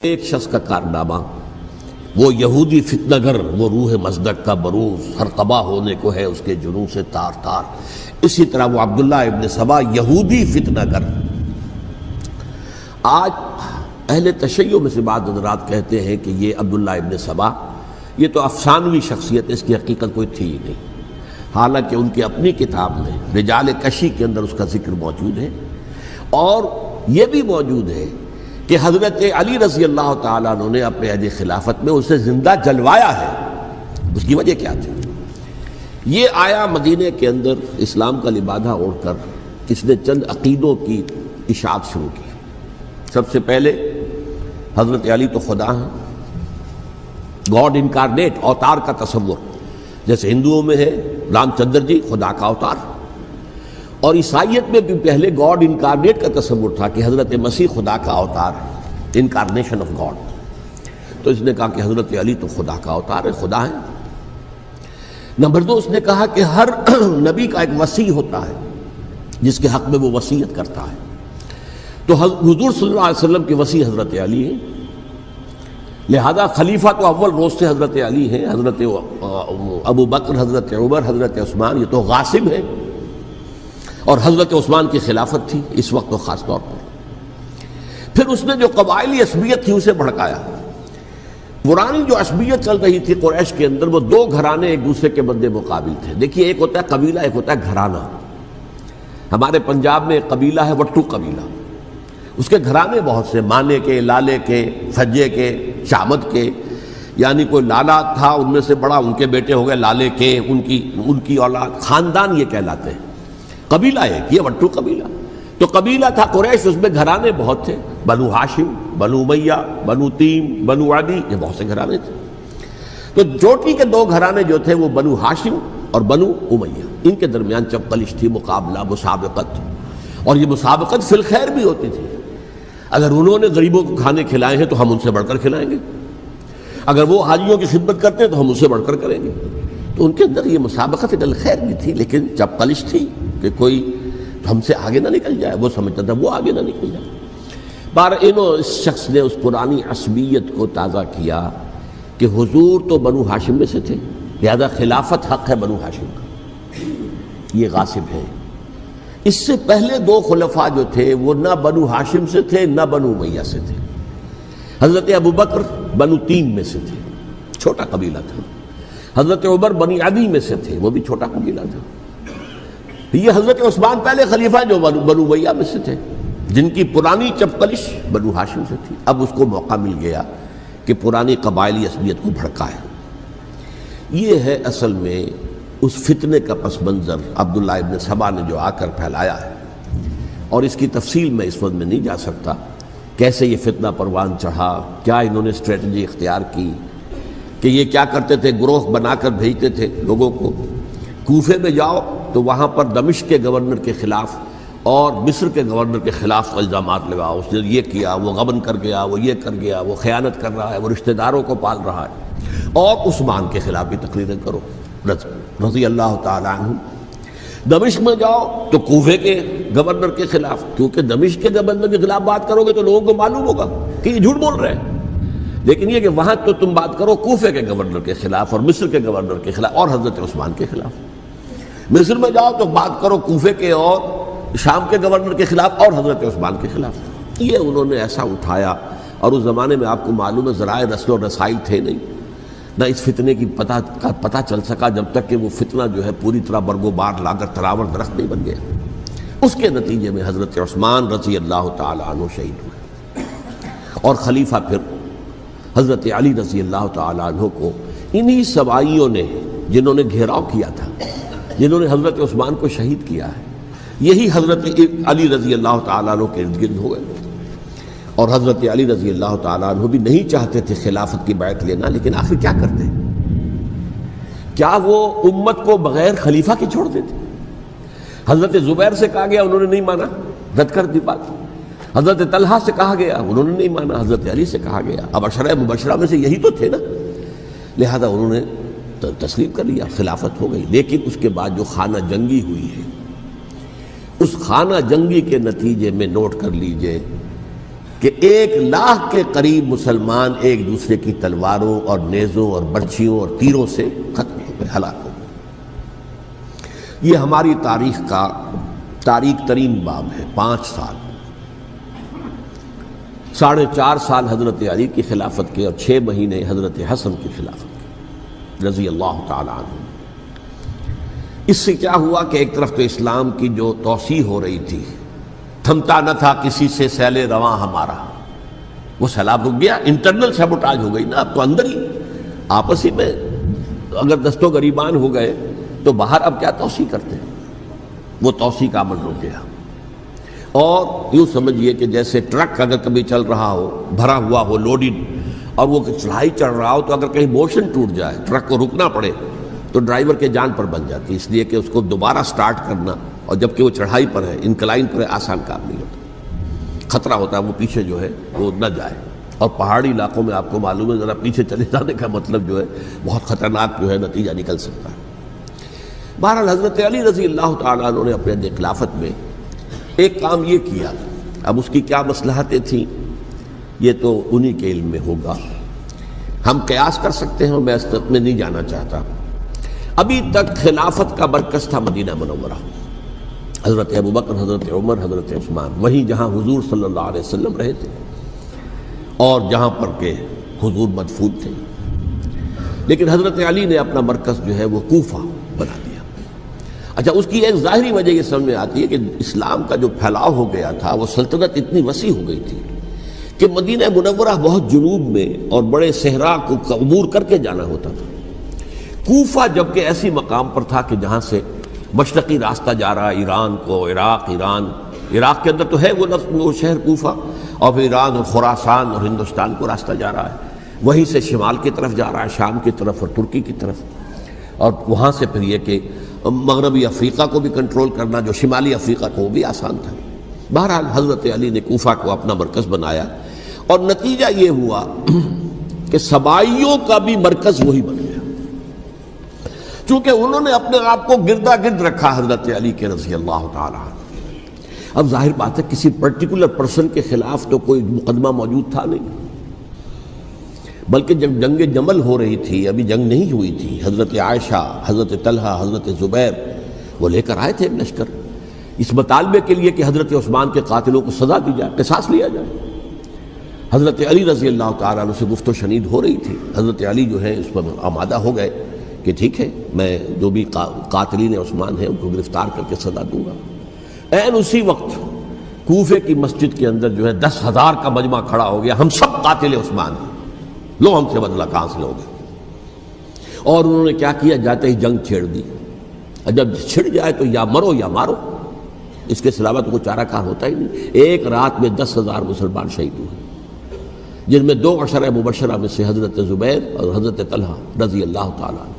ایک شخص کا کارنامہ، وہ یہودی فتنہ گر، وہ روح مصدق کا بروز، ہر قبا ہونے کو ہے اس کے جنوں سے تار تار. اسی طرح وہ عبداللہ ابن سبا یہودی فتنہ گر. آج اہل تشیع میں سے بعض حضرات کہتے ہیں کہ یہ عبداللہ ابن سبا یہ تو افسانوی شخصیت، اس کی حقیقت کوئی تھی ہی نہیں، حالانکہ ان کی اپنی کتاب میں رجال کشی کے اندر اس کا ذکر موجود ہے. اور یہ بھی موجود ہے کہ حضرت علی رضی اللہ تعالیٰ عنہ نے اپنے عہد خلافت میں اسے زندہ جلوایا ہے. اس کی وجہ کیا تھی؟ یہ آیا مدینے کے اندر اسلام کا لبادہ اوڑھ کر اس نے چند عقیدوں کی اشاعت شروع کی. سب سے پہلے حضرت علی تو خدا ہیں، گاڈ انکارنیٹ، اوتار کا تصور، جیسے ہندوؤں میں ہے رام چندر جی خدا کا اوتار، اور عیسائیت میں بھی پہلے گاڈ انکارنیٹ کا تصور تھا کہ حضرت مسیح خدا کا اوتار ہے، انکارنیشن آف گاڈ. تو اس نے کہا کہ حضرت علی تو خدا کا اوتار ہے، خدا ہے. نمبر 2، اس نے کہا کہ ہر نبی کا ایک وصی ہوتا ہے جس کے حق میں وہ وصیت کرتا ہے. تو حضور صلی اللہ علیہ وسلم کے وصی حضرت علی ہیں، لہذا خلیفہ تو اول روز سے حضرت علی ہیں. حضرت ابو بکر، حضرت عمر، حضرت عثمان یہ تو غاصب ہیں، اور حضرت عثمان کی خلافت تھی اس وقت تو خاص طور پر. پھر اس نے جو قبائلی عصبیت تھی اسے بھڑکایا. پرانی جو عصبیت چل رہی تھی قریش کے اندر، وہ دو گھرانے ایک دوسرے کے مد مقابل تھے. دیکھیے، ایک ہوتا ہے قبیلہ، ایک ہوتا ہے گھرانہ. ہمارے پنجاب میں ایک قبیلہ ہے وٹو قبیلہ، اس کے گھرانے بہت سے، مانے کے، لالے کے، سجے کے، شامت کے، یعنی کوئی لالا تھا ان میں سے بڑا، ان کے بیٹے ہو گئے لالے کے، ان کی اولاد، خاندان یہ کہلاتے ہیں. قبیلہ ایک، یہ وٹو قبیلہ. تو قبیلہ تھا قریش، اس میں گھرانے بہت تھے، بنو ہاشم، بنو امیہ، بنو تیم، بنو عدی، یہ بہت سے گھرانے تھے. تو چوٹی کے دو گھرانے جو تھے وہ بنو ہاشم اور بنو امیہ، ان کے درمیان چپقلش تھی، مقابلہ، مسابقت. اور یہ مسابقت فی الخیر بھی ہوتی تھی. اگر انہوں نے غریبوں کو کھانے کھلائے ہیں تو ہم ان سے بڑھ کر کھلائیں گے، اگر وہ حاجیوں کی خدمت کرتے ہیں تو ہم ان سے بڑھ کر کریں گے. تو ان کے اندر یہ مسابقت الخیر بھی تھی، لیکن چپقلش تھی کہ کوئی ہم سے آگے نہ نکل جائے. وہ سمجھتا تھا وہ آگے نہ نکل جائے. اس شخص نے اس پرانی عصبیت کو تازہ کیا کہ حضور تو بنو ہاشم میں سے تھے، لہذا خلافت حق ہے بنو ہاشم کا، یہ غاصب ہے. اس سے پہلے دو خلفاء جو تھے وہ نہ بنو ہاشم سے تھے نہ بنو امیہ سے تھے. حضرت ابو بکر بنو تیم میں سے تھے، چھوٹا قبیلہ تھا. حضرت عمر بنی عدی میں سے تھے، وہ بھی چھوٹا قبیلہ تھا. یہ حضرت عثمان پہلے خلیفہ جو بنو امیہ میں سے تھے، جن کی پرانی چپقلش بنو ہاشم سے تھی. اب اس کو موقع مل گیا کہ پرانی قبائلی عصبیت کو بھڑکائے. یہ ہے اصل میں اس فتنے کا پس منظر عبداللہ ابن سبا نے جو آ کر پھیلایا ہے. اور اس کی تفصیل میں اس وقت میں نہیں جا سکتا، کیسے یہ فتنہ پروان چڑھا، کیا انہوں نے اسٹریٹجی اختیار کی کہ یہ کیا کرتے تھے، گروہ بنا کر بھیجتے تھے لوگوں کو. کوفے میں جاؤ تو وہاں پر دمشق کے گورنر کے خلاف اور مصر کے گورنر کے خلاف الزامات لگاؤ، اس نے یہ کیا، وہ غبن کر گیا، وہ یہ کر گیا، وہ خیانت کر رہا ہے، وہ رشتہ داروں کو پال رہا ہے. اور عثمان کے خلاف بھی تقریریں کرو رضی اللہ تعالی عنہ. دمشق میں جاؤ تو کوفے کے گورنر کے خلاف، کیونکہ دمشق کے گورنر کے خلاف بات کرو گے تو لوگوں کو معلوم ہوگا کہ یہ جھوٹ بول رہے ہیں. لیکن یہ کہ وہاں تو تم بات کرو کوفے کے گورنر کے خلاف اور مصر کے گورنر کے خلاف اور حضرت عثمان کے خلاف. مصر میں جاؤ تو بات کرو کوفے کے اور شام کے گورنر کے خلاف اور حضرت عثمان کے خلاف. یہ انہوں نے ایسا اٹھایا. اور اس زمانے میں آپ کو معلوم ہے ذرائع رسل و رسائل تھے نہیں، نہ اس فتنے کی پتہ چل سکا جب تک کہ وہ فتنہ جو ہے پوری طرح برگ و بار لا کر تراور درخت نہیں بن گیا. اس کے نتیجے میں حضرت عثمان رضی اللہ تعالی عنہ شہید ہوئے، اور خلیفہ پھر حضرت علی رضی اللہ تعالی عنہ کو انہی سوائیوں نے، جنہوں نے گھیراؤ کیا تھا، جنہوں نے حضرت عثمان کو شہید کیا ہے، یہی حضرت علی رضی اللہ تعالیٰ عنہ کے ارد گرد ہوئے. اور حضرت علی رضی اللہ تعالیٰ عنہ بھی نہیں چاہتے تھے خلافت کی بیعت لینا، لیکن آخر کیا کرتے؟ کیا وہ امت کو بغیر خلیفہ کے چھوڑ دیتے؟ حضرت زبیر سے کہا گیا، انہوں نے نہیں مانا، رد کر دی بات. حضرت طلحہ سے کہا گیا، انہوں نے نہیں مانا. حضرت علی سے کہا گیا، اب عشرہ مبشرہ میں سے یہی تو تھے نا، لہذا انہوں نے تسلیم کر لیا، خلافت ہو گئی. لیکن اس کے بعد جو خانہ جنگی ہوئی ہے، اس خانہ جنگی کے نتیجے میں نوٹ کر لیجئے کہ 1,00,000 کے قریب مسلمان ایک دوسرے کی تلواروں اور نیزوں اور برچھیوں اور تیروں سے ختم ہو گئے، ہلاک ہو گئے۔ یہ ہماری تاریخ کا تاریک ترین باب ہے۔ 5 سال، 4.5 سال حضرت علی کی خلافت کے اور 6 مہینے حضرت حسن کی خلافت کے رضی اللہ تعالی عنہ۔ اس سے کیا ہوا کہ ایک طرف تو اسلام کی جو توسیع ہو رہی تھی، تھمتا نہ تھا کسی سے سیل رواں ہمارا، وہ سیلاب رک گیا، انٹرنل سیبوٹاج ہو گئی نا، اب تو اندر ہی آپس ہی میں اگر دست و گریبان ہو گئے تو باہر اب کیا توسیع کرتے ہیں، وہ توسیع کا عمل رک گیا۔ اور یوں سمجھیے کہ جیسے ٹرک اگر کبھی چل رہا ہو، بھرا ہوا ہو، لوڈڈ، اور وہ چڑھائی چڑھ رہا ہو، تو اگر کہیں موشن ٹوٹ جائے، ٹرک کو رکنا پڑے، تو ڈرائیور کے جان پر بن جاتی، اس لیے کہ اس کو دوبارہ سٹارٹ کرنا، اور جبکہ وہ چڑھائی پر ہے، انکلائن پر ہے، آسان کام نہیں ہوتا، خطرہ ہوتا ہے وہ پیچھے جو ہے وہ نہ جائے۔ اور پہاڑی علاقوں میں آپ کو معلوم ہے ذرا پیچھے چلے جانے کا مطلب جو ہے بہت خطرناک جو ہے نتیجہ نکل سکتا ہے۔ بہرحال حضرت علی رضی اللہ تعالیٰ عنہ نے اپنے خلافت میں ایک کام یہ کیا، اب اس کی کیا مصلحتیں تھیں یہ تو انہی کے علم میں ہوگا، ہم قیاس کر سکتے ہیں اور میں اس میں نہیں جانا چاہتا۔ ابھی تک خلافت کا مرکز تھا مدینہ منورہ، حضرت ابوبکر، حضرت عمر، حضرت عثمان، وہیں جہاں حضور صلی اللہ علیہ وسلم رہے تھے اور جہاں پر کہ حضور مدفون تھے۔ لیکن حضرت علی نے اپنا مرکز جو ہے وہ کوفہ بنا دیا۔ اچھا، اس کی ایک ظاہری وجہ یہ سمجھ میں آتی ہے کہ اسلام کا جو پھیلاؤ ہو گیا تھا، وہ سلطنت اتنی وسیع ہو گئی تھی کہ مدینہ منورہ بہت جنوب میں اور بڑے صحرا کو عبور کر کے جانا ہوتا تھا۔ کوفہ جبکہ ایسی مقام پر تھا کہ جہاں سے مشرقی راستہ جا رہا ہے ایران کو، عراق کے اندر تو ہے وہ شہر کوفہ، اور پھر ایران اور خراسان اور ہندوستان کو راستہ جا رہا ہے، وہیں سے شمال کی طرف جا رہا ہے، شام کی طرف اور ترکی کی طرف، اور وہاں سے پھر یہ کہ مغربی افریقہ کو بھی کنٹرول کرنا، جو شمالی افریقہ کو وہ بھی آسان تھا۔ بہرحال حضرت علی نے کوفہ کو اپنا مرکز بنایا، اور نتیجہ یہ ہوا کہ سبائیوں کا بھی مرکز وہی بن گیا، چونکہ انہوں نے اپنے آپ کو گردا گرد رکھا حضرت علی کے رضی اللہ تعالیٰ عنہ۔ اب ظاہر بات ہے کسی پرٹیکولر پرسن کے خلاف تو کوئی مقدمہ موجود تھا نہیں، بلکہ جب جنگ جمل ہو رہی تھی، ابھی جنگ نہیں ہوئی تھی، حضرت عائشہ، حضرت طلحہ، حضرت زبیر وہ لے کر آئے تھے ایک لشکر اس مطالبے کے لیے کہ حضرت عثمان کے قاتلوں کو سزا دی جائے، قصاص لیا جائے۔ حضرت علی رضی اللہ تعالیٰ عنہ سے گفت و شنید ہو رہی تھی، حضرت علی جو ہے اس پر آمادہ ہو گئے کہ ٹھیک ہے، میں جو بھی قاتلین عثمان ہیں ان کو گرفتار کر کے سزا دوں گا۔ عین اسی وقت کوفے کی مسجد کے اندر جو ہے 10,000 کا مجمع کھڑا ہو گیا، ہم سب قاتل عثمان ہیں، لو ہم سے بدلہ کہاں سے لوگے۔ اور انہوں نے کیا کیا، جاتے ہی جنگ چھیڑ دی، جب چھڑ جائے تو یا مرو یا مارو، اس کے علاوہ تو کوئی چارہ کار ہوتا ہی نہیں۔ ایک رات میں 10,000 مسلمان شہید ہوئے، جن میں 2 عشرہ مبشرہ میں سے حضرت زبیر اور حضرت طلحہ رضی اللہ تعالیٰ عنہ۔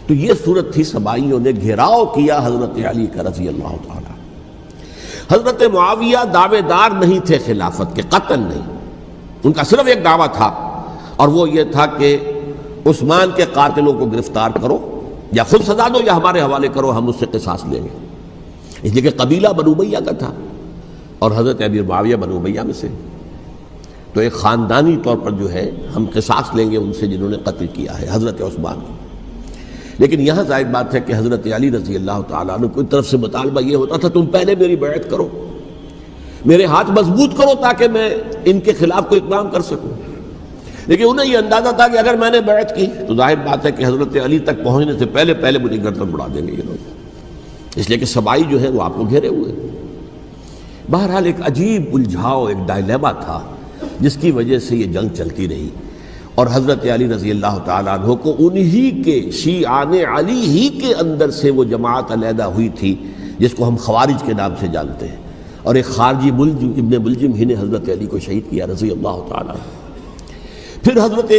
تو یہ صورت تھی، سبائیوں نے گھیراؤ کیا حضرت علی کا رضی اللہ تعالیٰ۔ حضرت معاویہ دعوے دار نہیں تھے خلافت کے، قطعاً نہیں، ان کا صرف ایک دعویٰ تھا، اور وہ یہ تھا کہ عثمان کے قاتلوں کو گرفتار کرو، یا خود سزا دو یا ہمارے حوالے کرو، ہم اس سے قصاص لیں گے۔ اس لیے کہ قبیلہ بنو امیہ کا تھا اور حضرت امیر معاویہ بنو امیہ میں سے، تو ایک خاندانی طور پر جو ہے ہم قصاص لیں گے ان سے جنہوں نے قتل کیا ہے حضرت عثمان کو۔ لیکن یہاں ظاہر بات ہے کہ حضرت علی رضی اللہ تعالیٰ عنہ کی طرف سے مطالبہ یہ ہوتا تھا، تم پہلے میری بیعت کرو، میرے ہاتھ مضبوط کرو تاکہ میں ان کے خلاف کوئی اقدام کر سکوں۔ لیکن انہیں یہ اندازہ تھا کہ اگر میں نے بیعت کی تو ظاہر بات ہے کہ حضرت علی تک پہنچنے سے پہلے مجھے گردن اڑا دیں گے یہ لوگ، اس لیے کہ سبائی جو ہے وہ آپ کو گھیرے ہوئے۔ بہرحال ایک عجیب الجھاؤ، ایک ڈائلیما تھا جس کی وجہ سے یہ جنگ چلتی رہی، اور حضرت علی رضی اللہ تعالیٰ عنہ کو انہی کے شیعان علی ہی کے اندر سے وہ جماعت علیحدہ ہوئی تھی جس کو ہم خوارج کے نام سے جانتے ہیں، اور ایک خارجی ابن ملجم ہی نے حضرت علی کو شہید کیا رضی اللہ تعالیٰ عنہ۔ پھر حضرت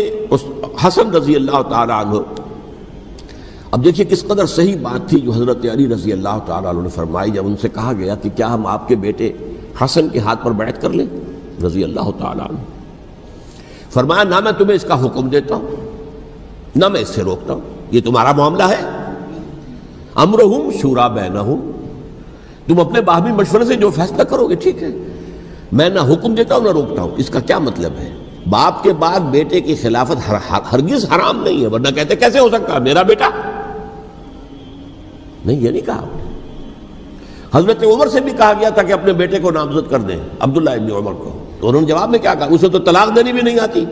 حسن رضی اللہ تعالیٰ عنہ، اب دیکھیے کس قدر صحیح بات تھی جو حضرت علی رضی اللہ تعالیٰ عنہ نے فرمائی جب ان سے کہا گیا کہ کیا ہم آپ کے بیٹے حسن کے ہاتھ پر بیعت کر لیں رضی اللہ تعالیٰ عنہ۔ فرمایا نہ میں تمہیں اس کا حکم دیتا ہوں نہ میں اس سے روکتا ہوں، یہ تمہارا معاملہ ہے، امرہم شورا بینہم، تم اپنے باہمی مشورے سے جو فیصلہ کرو گے ٹھیک ہے، میں نہ حکم دیتا ہوں نہ روکتا ہوں. اس کا کیا مطلب ہے؟ باپ کے بعد بیٹے کی خلافت ہرگز حرام نہیں ہے، ورنہ کہتے کیسے ہو سکتا ہے میرا بیٹا؟ نہیں، یہ نہیں کہا آپ نے. حضرت عمر سے بھی کہا گیا تھا کہ اپنے بیٹے کو نامزد کر دیں، عبداللہ ابن عمر کو، تو انہوں نے جواب میں کیا کہا؟ اسے تو طلاق دینی بھی نہیں آتی.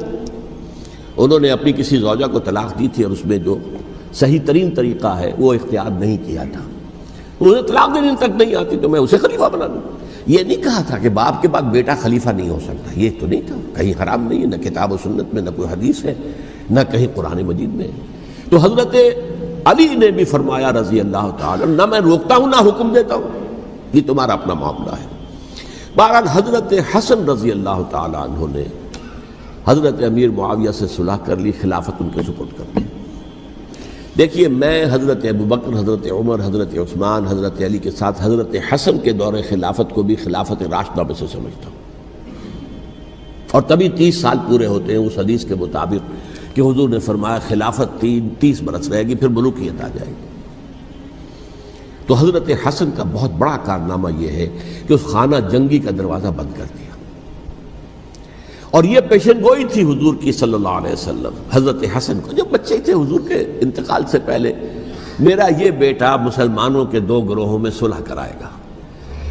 انہوں نے اپنی کسی زوجہ کو طلاق دی تھی اور اس میں جو صحیح ترین طریقہ ہے وہ اختیار نہیں کیا تھا. انہوں نے طلاق دینی تک نہیں آتی تو میں اسے خلیفہ بنا دوں. یہ نہیں کہا تھا کہ باپ کے بعد بیٹا خلیفہ نہیں ہو سکتا، یہ تو نہیں تھا. کہیں حرام نہیں ہے، نہ کتاب و سنت میں، نہ کوئی حدیث ہے، نہ کہیں قرآن مجید میں. تو حضرت علی نے بھی فرمایا رضی اللہ تعالی، نہ میں روکتا ہوں نہ حکم دیتا ہوں، یہ تمہارا اپنا معاملہ ہے. بہرحال حضرت حسن رضی اللہ تعالی عنہ نے حضرت امیر معاویہ سے صلح کر لی، خلافت ان کے سپرد کر دی. دیکھیے، میں حضرت ابوبکر، حضرت عمر، حضرت عثمان، حضرت علی کے ساتھ حضرت حسن کے دور خلافت کو بھی خلافت راشدہ میں سے سمجھتا ہوں. اور تبھی 30 سال پورے ہوتے ہیں اس حدیث کے مطابق کہ حضور نے فرمایا خلافت 30 برس رہے گی، پھر ملوکیت آ جائے گی. تو حضرت حسن کا بہت بڑا کارنامہ یہ ہے کہ اس خانہ جنگی کا دروازہ بند کر دیا. اور یہ پیشن گوئی تھی حضور کی صلی اللہ علیہ وسلم حضرت حسن کو، جب بچے تھے حضور کے انتقال سے پہلے، میرا یہ بیٹا مسلمانوں کے 2 گروہوں میں صلح کرائے گا.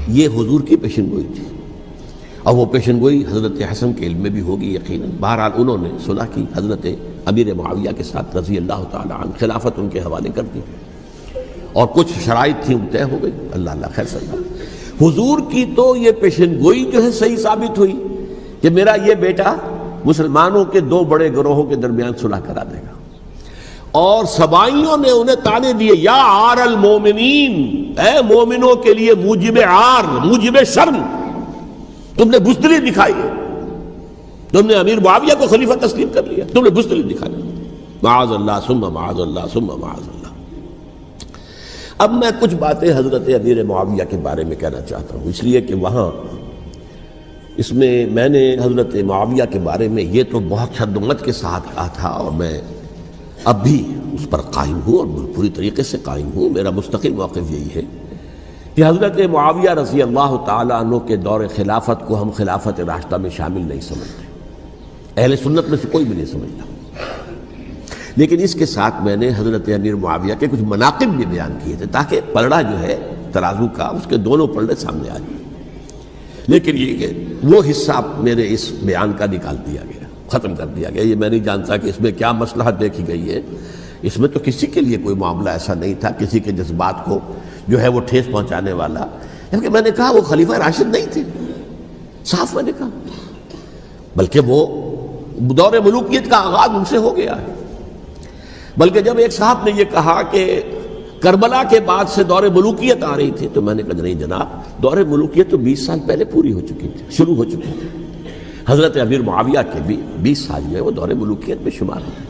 یہ حضور کی پیشن گوئی تھی، اور وہ پیشن گوئی حضرت حسن کے علم میں بھی ہوگی یقیناً. بہرحال انہوں نے صلح کی حضرت امیر معاویہ کے ساتھ رضی اللہ تعالی عنہ، خلافت ان کے حوالے کر دی، اور کچھ شرائط تھیں طے ہو گئی. اللہ خیر صلی اللہ. حضور کی تو یہ پیشن گوئی جو ہے صحیح ثابت ہوئی کہ میرا یہ بیٹا مسلمانوں کے 2 بڑے گروہوں کے درمیان صلح کرا دے گا. اور سبائیوں نے انہیں تانے دیے، یا عار المومنین، اے مومنوں کے لیے موجب عار، موجب شرم، تم نے بزدلی دکھائی ہے، تم نے امیر معاویہ کو خلیفہ تسلیم کر لیا، تم نے بزدلی دکھائی. معاذ اللہ ثم معاذ اللہ ثم معاذ اللہ. اب میں کچھ باتیں حضرت امیر معاویہ کے بارے میں کہنا چاہتا ہوں، اس لیے کہ وہاں اس میں میں نے حضرت معاویہ کے بارے میں یہ تو بہت شدت کے ساتھ کہا تھا، اور میں اب بھی اس پر قائم ہوں اور پوری طریقے سے قائم ہوں. میرا مستقل موقف یہی ہے کہ حضرت معاویہ رضی اللہ تعالیٰ عنہ کے دور خلافت کو ہم خلافت راشدہ میں شامل نہیں سمجھتے، اہل سنت میں سے کوئی بھی نہیں سمجھتا. لیکن اس کے ساتھ میں نے حضرت امیر معاویہ کے کچھ مناقب بھی بیان کیے تھے، تاکہ پلڑا جو ہے ترازو کا، اس کے دونوں پلڑے سامنے آ جائیں. لیکن یہ کہ وہ حصہ میرے اس بیان کا نکال دیا گیا، ختم کر دیا گیا. یہ میں نہیں جانتا کہ اس میں کیا مصلحت دیکھی گئی ہے. اس میں تو کسی کے لیے کوئی معاملہ ایسا نہیں تھا، کسی کے جذبات کو جو ہے وہ ٹھیس پہنچانے والا. کیونکہ میں نے کہا وہ خلیفہ راشد نہیں تھے، صاف میں نے کہا، بلکہ وہ دور ملوکیت کا آغاز ان سے ہو گیا ہے. بلکہ جب ایک صاحب نے یہ کہا کہ کربلا کے بعد سے دور ملوکیت آ رہی تھی، تو میں نے کہا نہیں جناب، دور ملوکیت تو 20 سال پہلے پوری ہو چکی تھی، شروع ہو چکی تھی. حضرت امیر معاویہ کے بھی 20 سال جو ہے وہ دور ملوکیت میں شمار ہوتے.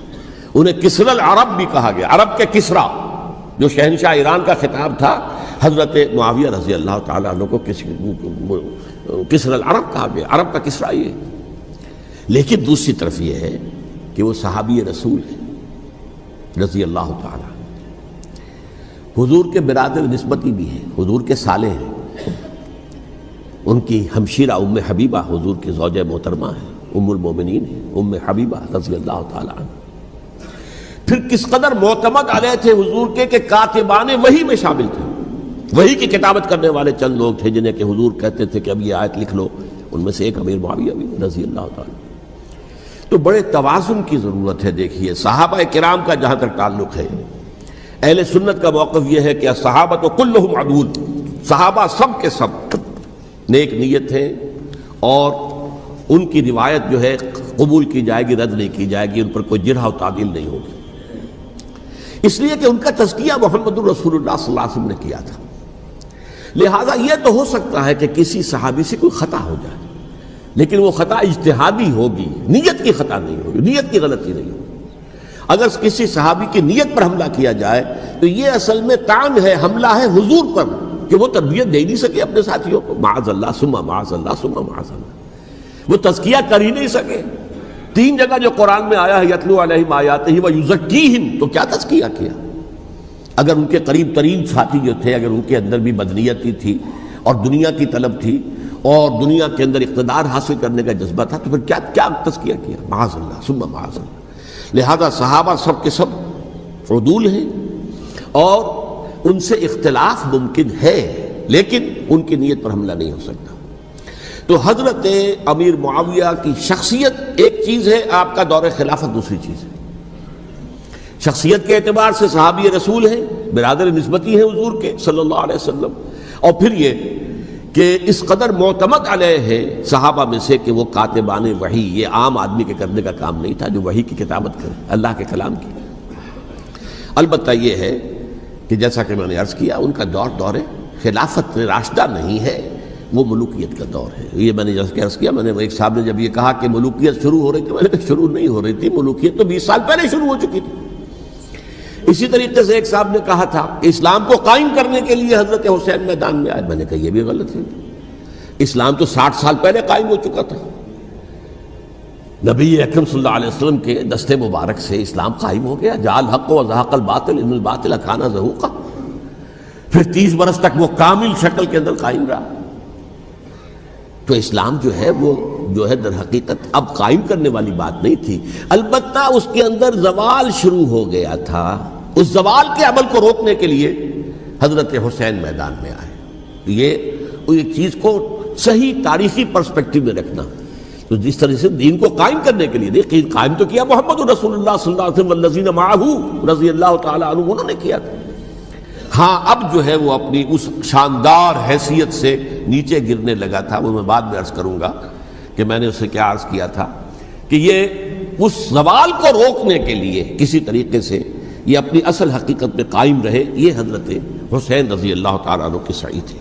انہیں کسری العرب بھی کہا گیا، عرب کے کسریٰ، جو شہنشاہ ایران کا خطاب تھا، حضرت معاویہ رضی اللہ تعالیٰ عنہ کو کسری العرب کہا گیا، عرب کا کسریٰ یہ. لیکن دوسری طرف یہ ہے کہ وہ صحابی رسول ہیں رضی اللہ تعالیٰ، حضور کے برادر نسبتی بھی ہیں، حضور کے سالے ہیں. ان کی ہمشیرہ ام حبیبہ حضور کی زوجہ محترمہ ہیں، ام المومنین ہیں، ام حبیبہ رضی اللہ تعالیٰ عنہ. پھر کس قدر معتمد علیہ تھے حضور کے کہ کاتبان وحی میں شامل تھے. وحی کی کتابت کرنے والے چند لوگ تھے جنہیں کہ حضور کہتے تھے کہ اب یہ آیت لکھ لو. ان میں سے ایک امیر معاویہ بھی رضی اللہ تعالیٰ. تو بڑے توازن کی ضرورت ہے. دیکھیے صحابہ کرام کا جہاں تک تعلق ہے، اہل سنت کا موقف یہ ہے کہ صحابہ کلہم عدول، صحابہ سب کے سب نیک نیت ہیں، اور ان کی روایت جو ہے قبول کی جائے گی، رد نہیں کی جائے گی، ان پر کوئی جرح و تعدیل نہیں ہوگی. اس لیے کہ ان کا تزکیہ محمد الرسول اللہ صلی اللہ علیہ وسلم نے کیا تھا. لہٰذا یہ تو ہو سکتا ہے کہ کسی صحابی سے کوئی خطا ہو جائے، لیکن وہ خطا اجتہادی ہوگی، نیت کی خطا نہیں ہوگی، نیت کی غلطی نہیں ہوگی. اگر کسی صحابی کی نیت پر حملہ کیا جائے تو یہ اصل میں طعن ہے، حملہ ہے حضور پر کہ وہ تربیت دے نہیں سکے اپنے ساتھیوں کو. معاذ اللہ ثم معاذ اللہ ثم معاذ اللہ، وہ تزکیہ کر ہی نہیں سکے. 3 جگہ جو قرآن میں آیا ہے یتلو علیہم آیاتہ ویزکیہم، تو کیا تزکیہ کیا؟ اگر ان کے قریب ترین ساتھی جو تھے، اگر ان کے اندر بھی بدنیتی تھی اور دنیا کی طلب تھی، اور دنیا کے اندر اقتدار حاصل کرنے کا جذبہ تھا، تو پھر کیا کیا تزکیہ کیا؟ معاذ اللہ ثم معاذ اللہ۔ لہذا صحابہ سب کے سب عدول ہیں اور ان سے اختلاف ممکن ہے، لیکن ان کی نیت پر حملہ نہیں ہو سکتا۔ تو حضرت امیر معاویہ کی شخصیت ایک چیز ہے، آپ کا دور خلافت دوسری چیز ہے۔ شخصیت کے اعتبار سے صحابی رسول ہیں، برادر نسبتی ہیں حضور کے صلی اللہ علیہ وسلم، اور پھر یہ کہ اس قدر معتمد علیہ ہے صحابہ میں سے کہ وہ کاتبان وحی، یہ عام آدمی کے کرنے کا کام نہیں تھا جو وحی کی کتابت کرے، اللہ کے کلام کی۔ البتہ یہ ہے کہ جیسا کہ میں نے عرض کیا، ان کا دور خلافت راشدہ نہیں ہے، وہ ملوکیت کا دور ہے۔ یہ میں نے جیسا عرض کیا، میں نے ایک صاحب نے جب یہ کہا کہ ملوکیت شروع ہو رہی تھی، میں نے کہا شروع نہیں ہو رہی تھی، ملوکیت تو 20 سال پہلے شروع ہو چکی تھی۔ اسی طریقے سے ایک صاحب نے کہا تھا کہ اسلام کو قائم کرنے کے لیے حضرت حسین میدان میں آئے، میں نے کہا یہ بھی غلط ہے، اسلام تو 60 سال پہلے قائم ہو چکا تھا، نبی اکرم صلی اللہ علیہ وسلم کے دست مبارک سے اسلام قائم ہو گیا، جاء الحق وزهق الباطل ان الباطل کان زهوقا، پھر 30 برس تک وہ کامل شکل کے اندر قائم رہا۔ تو اسلام جو ہے وہ در حقیقت اب قائم کرنے والی بات نہیں تھی، البتہ اس کے اندر زوال شروع ہو گیا تھا، اس زوال کے عمل کو روکنے کے لیے حضرت حسین میدان میں آئے۔ یہ ایک چیز کو صحیح تاریخی پرسپیکٹو میں رکھنا، تو جس طرح سے دین کو قائم کرنے کے لیے دیکھیں، قائم تو کیا محمد رسول اللہ صلی اللہ علیہ وسلم والذین معہ رضی اللہ تعالی عنہ، انہوں نے کیا تھا۔ ہاں اب جو ہے وہ اپنی اس شاندار حیثیت سے نیچے گرنے لگا تھا، وہ میں بعد میں عرض کروں گا کہ میں نے اسے کیا عرض کیا تھا کہ یہ اس زوال کو روکنے کے لیے کسی طریقے سے یہ اپنی اصل حقیقت میں قائم رہے، یہ حضرت حسین رضی اللہ تعالیٰ عنہ کی سعی تھی۔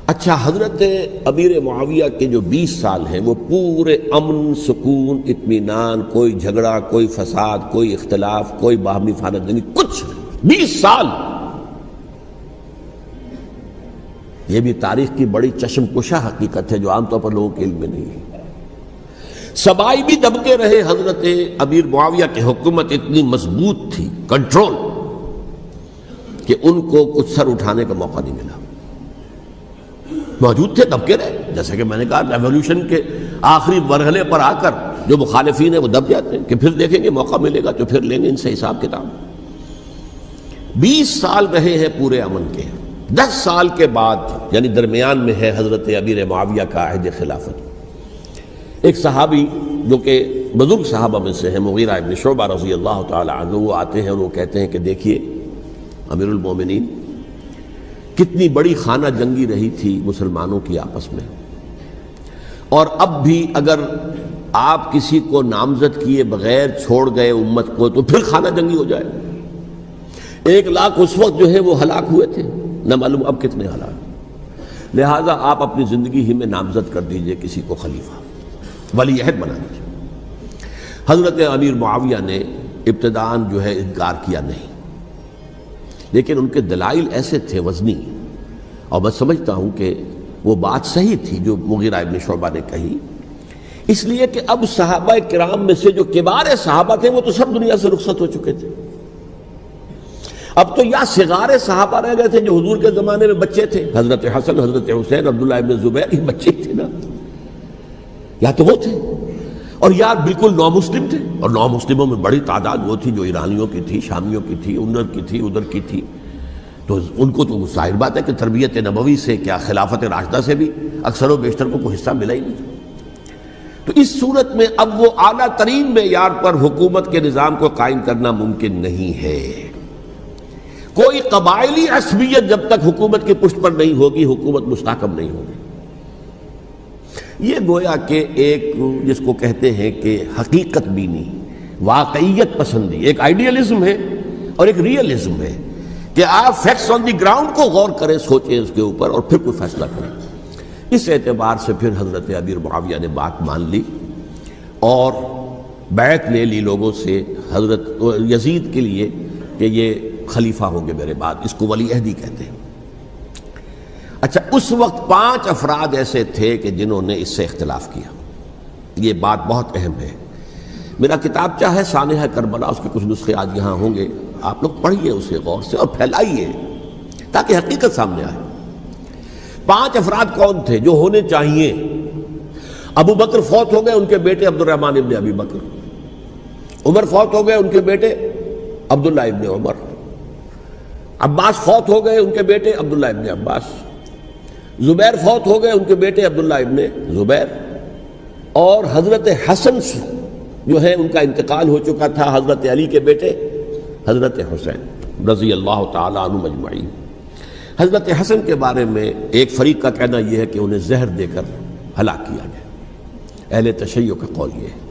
اچھا، حضرت امیر معاویہ کے جو 20 سال ہیں وہ پورے امن، سکون، اطمینان، کوئی جھگڑا، کوئی فساد، کوئی اختلاف، کوئی باہمی فانت جنگی، کچھ 20 سال۔ یہ بھی تاریخ کی بڑی چشم کشا حقیقت ہے جو عام طور پر لوگوں کے علم میں نہیں ہے۔ سبائی بھی دبکے رہے، حضرت امیر معاویہ کی حکومت اتنی مضبوط تھی، کنٹرول، کہ ان کو کچھ سر اٹھانے کا موقع نہیں ملا۔ موجود تھے، دبکے رہے، جیسے کہ میں نے کہا ریولوشن کے آخری مرحلے پر آ کر جو مخالفین ہیں وہ دب جاتے ہیں کہ پھر دیکھیں گے موقع ملے گا تو پھر لیں گے ان سے حساب کتاب۔ 20 سال رہے ہیں پورے امن کے۔ 10 سال کے بعد یعنی درمیان میں ہے حضرت امیر معاویہ کا عہد خلافت۔ ایک صحابی جو کہ بزرگ صحابہ میں سے ہیں، مغیرہ ابن شعبہ رضی اللہ تعالی عنہ، وہ آتے ہیں اور وہ کہتے ہیں کہ دیکھیے امیر المومنین، کتنی بڑی خانہ جنگی رہی تھی مسلمانوں کی آپس میں، اور اب بھی اگر آپ کسی کو نامزد کیے بغیر چھوڑ گئے امت کو تو پھر خانہ جنگی ہو جائے۔ 1 لاکھ اس وقت جو ہے وہ ہلاک ہوئے تھے، نہ معلوم اب کتنے ہلاک۔ لہٰذا آپ اپنی زندگی ہی میں نامزد کر دیجئے کسی کو خلیفہ، ولی عہد بنا دیجئے۔ حضرت امیر معاویہ نے ابتداءً جو ہے انکار کیا نہیں، لیکن ان کے دلائل ایسے تھے وزنی، اور میں سمجھتا ہوں کہ وہ بات صحیح تھی جو مغیرہ ابن شعبہ نے کہی، اس لیے کہ اب صحابہ کرام میں سے جو کبار صحابہ تھے وہ تو سب دنیا سے رخصت ہو چکے تھے۔ اب تو یا صغار صحابہ رہ گئے تھے جو حضور کے زمانے میں بچے تھے، حضرت حسن، حضرت حسین، عبداللہ ابن زبیر، یہ بچے تھے نا، یا تو وہ تھے، اور یا بالکل نو مسلم تھے، اور نو مسلموں میں بڑی تعداد وہ تھی جو ایرانیوں کی تھی، شامیوں کی تھی، ادھر کی تھی، ادھر کی تھی، تو ان کو تو ظاہر بات ہے کہ تربیت نبوی سے کیا خلافت راشدہ سے بھی اکثر و بیشتر کو کوئی حصہ ملا ہی نہیں۔ تو اس صورت میں اب وہ اعلیٰ ترین معیار پر حکومت کے نظام کو قائم کرنا ممکن نہیں ہے۔ کوئی قبائلی عصبیت جب تک حکومت کی پشت پر نہیں ہوگی، حکومت مستحکم نہیں ہوگی۔ یہ گویا کہ ایک جس کو کہتے ہیں کہ حقیقت بینی، واقعیت پسندی، ایک آئیڈیالزم ہے اور ایک ریئلزم ہے کہ آپ فیکٹس آن دی گراؤنڈ کو غور کریں، سوچیں اس کے اوپر اور پھر کوئی فیصلہ کریں۔ اس اعتبار سے پھر حضرت امیر معاویہ نے بات مان لی اور بیعت لے لی لوگوں سے حضرت یزید کے لیے کہ یہ خلیفہ ہوں گے میرے بعد، اس کو ولی عہدی کہتے ہیں۔ اچھا، اس وقت 5 افراد ایسے تھے کہ جنہوں نے اس سے اختلاف کیا، یہ بات بہت اہم ہے۔ میرا کتابچہ ہے سانحہ کربلا، اس کے کچھ نسخے آج یہاں ہوں گے، آپ لوگ پڑھیے اسے غور سے اور پھیلائیے تاکہ حقیقت سامنے آئے۔ 5 افراد کون تھے جو ہونے چاہیے؟ ابو بکر فوت ہو گئے، ان کے بیٹے عبد الرحمن ابن ابی بکر، عمر فوت ہو گئے، ان کے بیٹے عبداللہ ابن عمر، عباس فوت ہو گئے، ان کے بیٹے عبداللہ ابن عباس، زبیر فوت ہو گئے، ان کے بیٹے عبداللہ ابن زبیر، اور حضرت حسن جو ہے ان کا انتقال ہو چکا تھا، حضرت علی کے بیٹے حضرت حسین رضی اللہ تعالی عنہ اجمعین۔ حضرت حسن کے بارے میں ایک فریق کا کہنا یہ ہے کہ انہیں زہر دے کر ہلاک کیا گیا، اہل تشیع کا قول یہ ہے،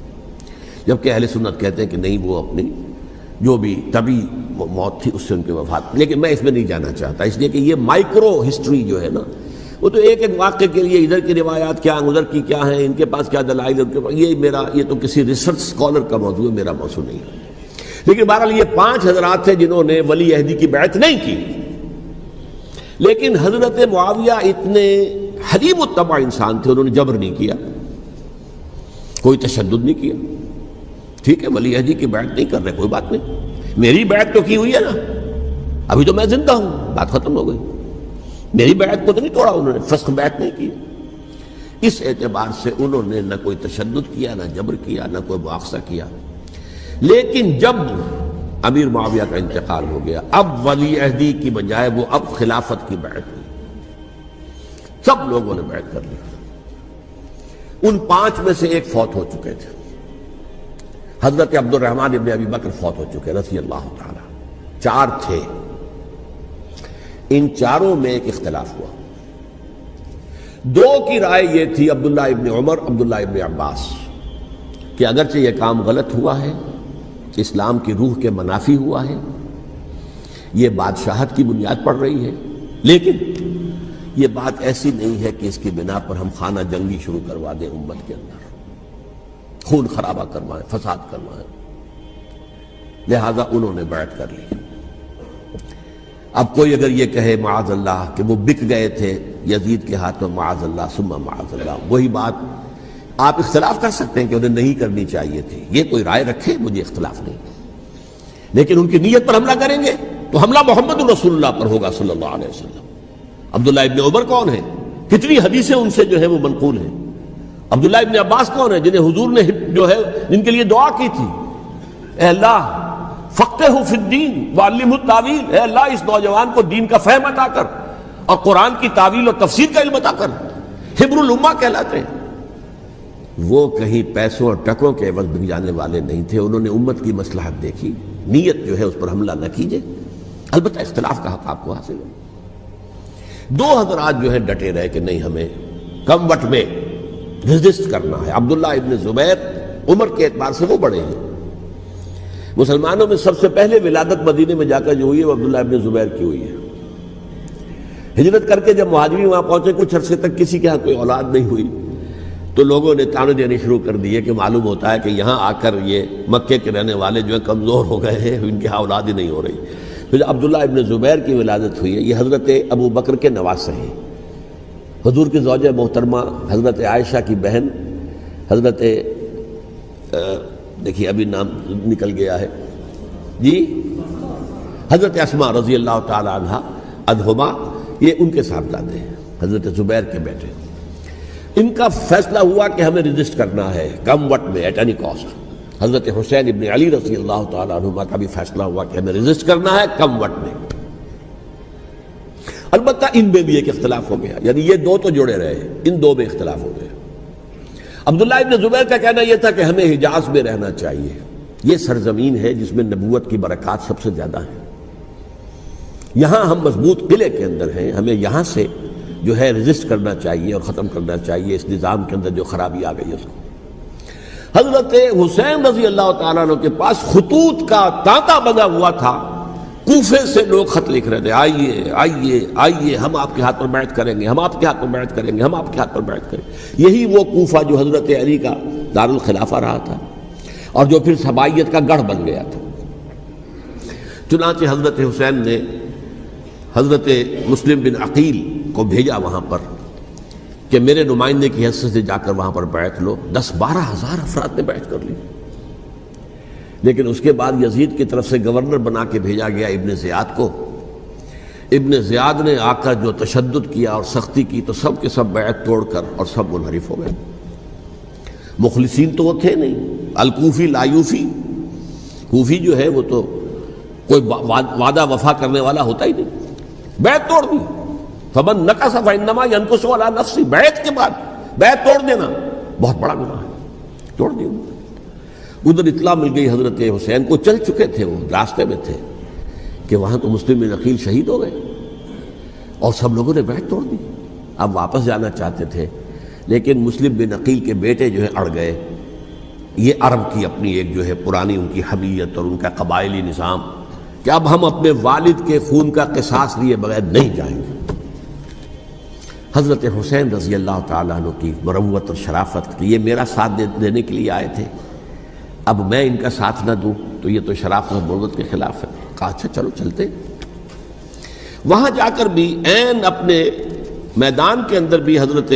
جبکہ اہل سنت کہتے ہیں کہ نہیں، وہ اپنی جو بھی طبی موت تھی اس سے ان کی وفات۔ لیکن میں اس میں نہیں جانا چاہتا، اس لیے کہ یہ مائکرو ہسٹری جو ہے نا، وہ تو ایک ایک واقعے کے لیے ادھر کی روایات کیا، ادھر کی کیا ہیں، ان کے پاس کیا دلائل، ان کے پاس یہ تو کسی ریسرچ اسکالر کا موضوع ہے، میرا موضوع نہیں ہے۔ لیکن بہرحال یہ 5 حضرات تھے جنہوں نے ولی عہدی کی بیعت نہیں کی، لیکن حضرت معاویہ اتنے حلیم الطبع انسان تھے، انہوں نے جبر نہیں کیا، کوئی تشدد نہیں کیا۔ ٹھیک ہے، ولی عہدی کی بیعت نہیں کر رہے، کوئی بات نہیں، میری بیعت تو کی ہوئی ہے نا، ابھی تو میں زندہ ہوں، بات ختم ہو گئی، میری بیعت کو تو نہیں توڑا انہوں نے، فسخ بیعت نہیں کی۔ اس اعتبار سے انہوں نے نہ کوئی تشدد کیا، نہ جبر کیا، نہ کوئی مواخذہ کیا۔ لیکن جب امیر معاویہ کا انتقال ہو گیا، اب ولی عہدی کی بجائے وہ اب خلافت کی بیعت ہوئی، سب لوگوں نے بیعت کر لی۔ ان 5 میں سے ایک فوت ہو چکے تھے، حضرت عبد الرحمن ابن ابی بکر فوت ہو چکے رضی اللہ تعالی، 4 تھے، ان 4 میں ایک اختلاف ہوا۔ 2 کی رائے یہ تھی، عبداللہ ابن عمر، عبداللہ ابن عباس، کہ اگرچہ یہ کام غلط ہوا ہے، اسلام کی روح کے منافی ہوا ہے، یہ بادشاہت کی بنیاد پڑ رہی ہے، لیکن یہ بات ایسی نہیں ہے کہ اس کی بنا پر ہم خانہ جنگی شروع کروا دیں، امت کے اندر خون خرابہ کروائیں، فساد کروائیں۔ لہذا انہوں نے بیعت کر لی۔ اب کوئی اگر یہ کہے معاذ اللہ کہ وہ بک گئے تھے یزید کے ہاتھ میں، معاذ اللہ ثم معاذ اللہ، وہی بات آپ اختلاف کر سکتے ہیں کہ انہیں نہیں کرنی چاہیے تھی، یہ کوئی رائے رکھے، مجھے اختلاف نہیں، لیکن ان کی نیت پر حملہ کریں گے تو حملہ محمد الرسول اللہ پر ہوگا صلی اللہ علیہ وسلم۔ عبداللہ ابن عمر کون ہے؟ کتنی حدیثیں ان سے جو ہے وہ منقول ہیں۔ عبداللہ ابن عباس کون ہے؟ جنہیں حضور نے جو ہے جن کے لیے دعا کی تھی، اے اللہ فقہہ فی الدین وعلمہ التاویل، اے اللہ اس نوجوان کو دین کا فہم عطا کر اور قرآن کی تعویل اور تفسیر کا علم عطا کر، حبر الامہ کہلاتے ہیں۔ وہ کہیں پیسوں اور ٹکوں کے عوض بک جانے والے نہیں تھے، انہوں نے امت کی مصلحت دیکھی، نیت جو ہے اس پر حملہ نہ کیجئے، البتہ اختلاف کا حق آپ کو حاصل ہے۔ 2 حضرات جو ہے ڈٹے رہے کہ نہیں، ہمیں کم وٹ میں ریزسٹ کرنا ہے۔ عبداللہ ابن زبیر عمر کے اعتبار سے وہ بڑے ہیں، مسلمانوں میں سب سے پہلے ولادت مدینے میں جا کر جو ہوئی ہے وہ عبداللہ ابن زبیر کی ہوئی ہے۔ ہجرت کر کے جب مہاجرین وہاں پہنچے، کچھ عرصے تک کسی کے ہاں کوئی اولاد نہیں ہوئی، تو لوگوں نے تانے دینے شروع کر دیے کہ معلوم ہوتا ہے کہ یہاں آ کر یہ مکے کے رہنے والے جو ہے کمزور ہو گئے ہیں، ان کی اولاد ہی نہیں ہو رہی۔ پھر عبداللہ ابن زبیر کی ولادت ہوئی ہے، یہ حضرت ابو بکر کے نواسے ہیں، حضور کی زوجہ محترمہ حضرت عائشہ کی بہن، حضرت دیکھیے ابھی نام نکل گیا ہے جی، حضرت اسماء رضی اللہ تعالی عنہا عنہما، یہ ان کے صاحبزادے ہیں، حضرت زبیر کے بیٹے۔ ان کا فیصلہ ہوا کہ ہمیں رجسٹ کرنا ہے کم وقت میں، ایٹ اینی کاسٹ۔ حضرت حسین ابن علی رضی اللہ تعالی عنہما کا بھی فیصلہ ہوا کہ ہمیں رجسٹ کرنا ہے کم وقت میں۔ البتہ ان میں بھی ایک اختلاف ہو گیا، یعنی یہ 2 تو جڑے رہے، ان 2 میں اختلاف ہو گیا۔ عبداللہ ابن زبیر کا کہنا یہ تھا کہ ہمیں حجاز میں رہنا چاہیے، یہ سرزمین ہے جس میں نبوت کی برکات سب سے زیادہ ہیں، یہاں ہم مضبوط قلعے کے اندر ہیں، ہمیں یہاں سے جو ہے رجسٹ کرنا چاہیے اور ختم کرنا چاہیے اس نظام کے اندر جو خرابی آ گئی ہے اس کو۔ حضرت حسین رضی اللہ تعالیٰ عنہ کے پاس خطوط کا تانتا بنا ہوا تھا، کوفے سے لوگ خط لکھ رہے تھے، آئیے آئیے آئیے، ہم آپ کے ہاتھ پر بیعت کریں گے، ہم آپ کے ہاتھ پر بیعت کریں گے، ہم آپ کے ہاتھ پر بیعت کریں گے۔ یہی وہ کوفہ جو حضرت علی کا دارالخلافہ رہا تھا اور جو پھر صبائیت کا گڑھ بن گیا تھا۔ چنانچہ حضرت حسین نے حضرت مسلم بن عقیل کو بھیجا وہاں پر کہ میرے نمائندے کی حیثیت سے جا کر وہاں پر بیعت لو۔ 10-12 ہزار افراد نے بیعت کر لی، لیکن اس کے بعد یزید کی طرف سے گورنر بنا کے بھیجا گیا ابن زیاد کو۔ ابن زیاد نے آ کر جو تشدد کیا اور سختی کی تو سب کے سب بیعت توڑ کر اور سب منحرف ہو گئے. مخلصین تو وہ تھے نہیں. الکوفی لایوفی، کوفی جو ہے وہ تو کوئی وعدہ وفا کرنے والا ہوتا ہی نہیں، بیعت توڑ دی. فمن نقص فانما ينقص على نفسه، بیعت کے بعد بیعت توڑ دینا بہت بڑا گناہ ہے، توڑ دی. ادھر اطلاع مل گئی حضرت حسین کو، چل چکے تھے وہ، راستے میں تھے کہ وہاں تو مسلم بن عقیل شہید ہو گئے اور سب لوگوں نے بیعت توڑ دی. اب واپس جانا چاہتے تھے لیکن مسلم بن عقیل کے بیٹے جو ہے اڑ گئے. یہ عرب کی اپنی ایک جو ہے پرانی ان کی حمیت اور ان کا قبائلی نظام کہ اب ہم اپنے والد کے خون کا قصاص لیے بغیر نہیں جائیں گے. حضرت حسین رضی اللہ تعالیٰ عنہ کی مروت اور شرافت کہ یہ میرا ساتھ دینے کے لیے آئے تھے، اب میں ان کا ساتھ نہ دوں تو یہ تو شرافت اور مروت کے خلاف ہے. کہا اچھا چلو چلتے. وہاں جا کر بھی عین اپنے میدان کے اندر بھی حضرت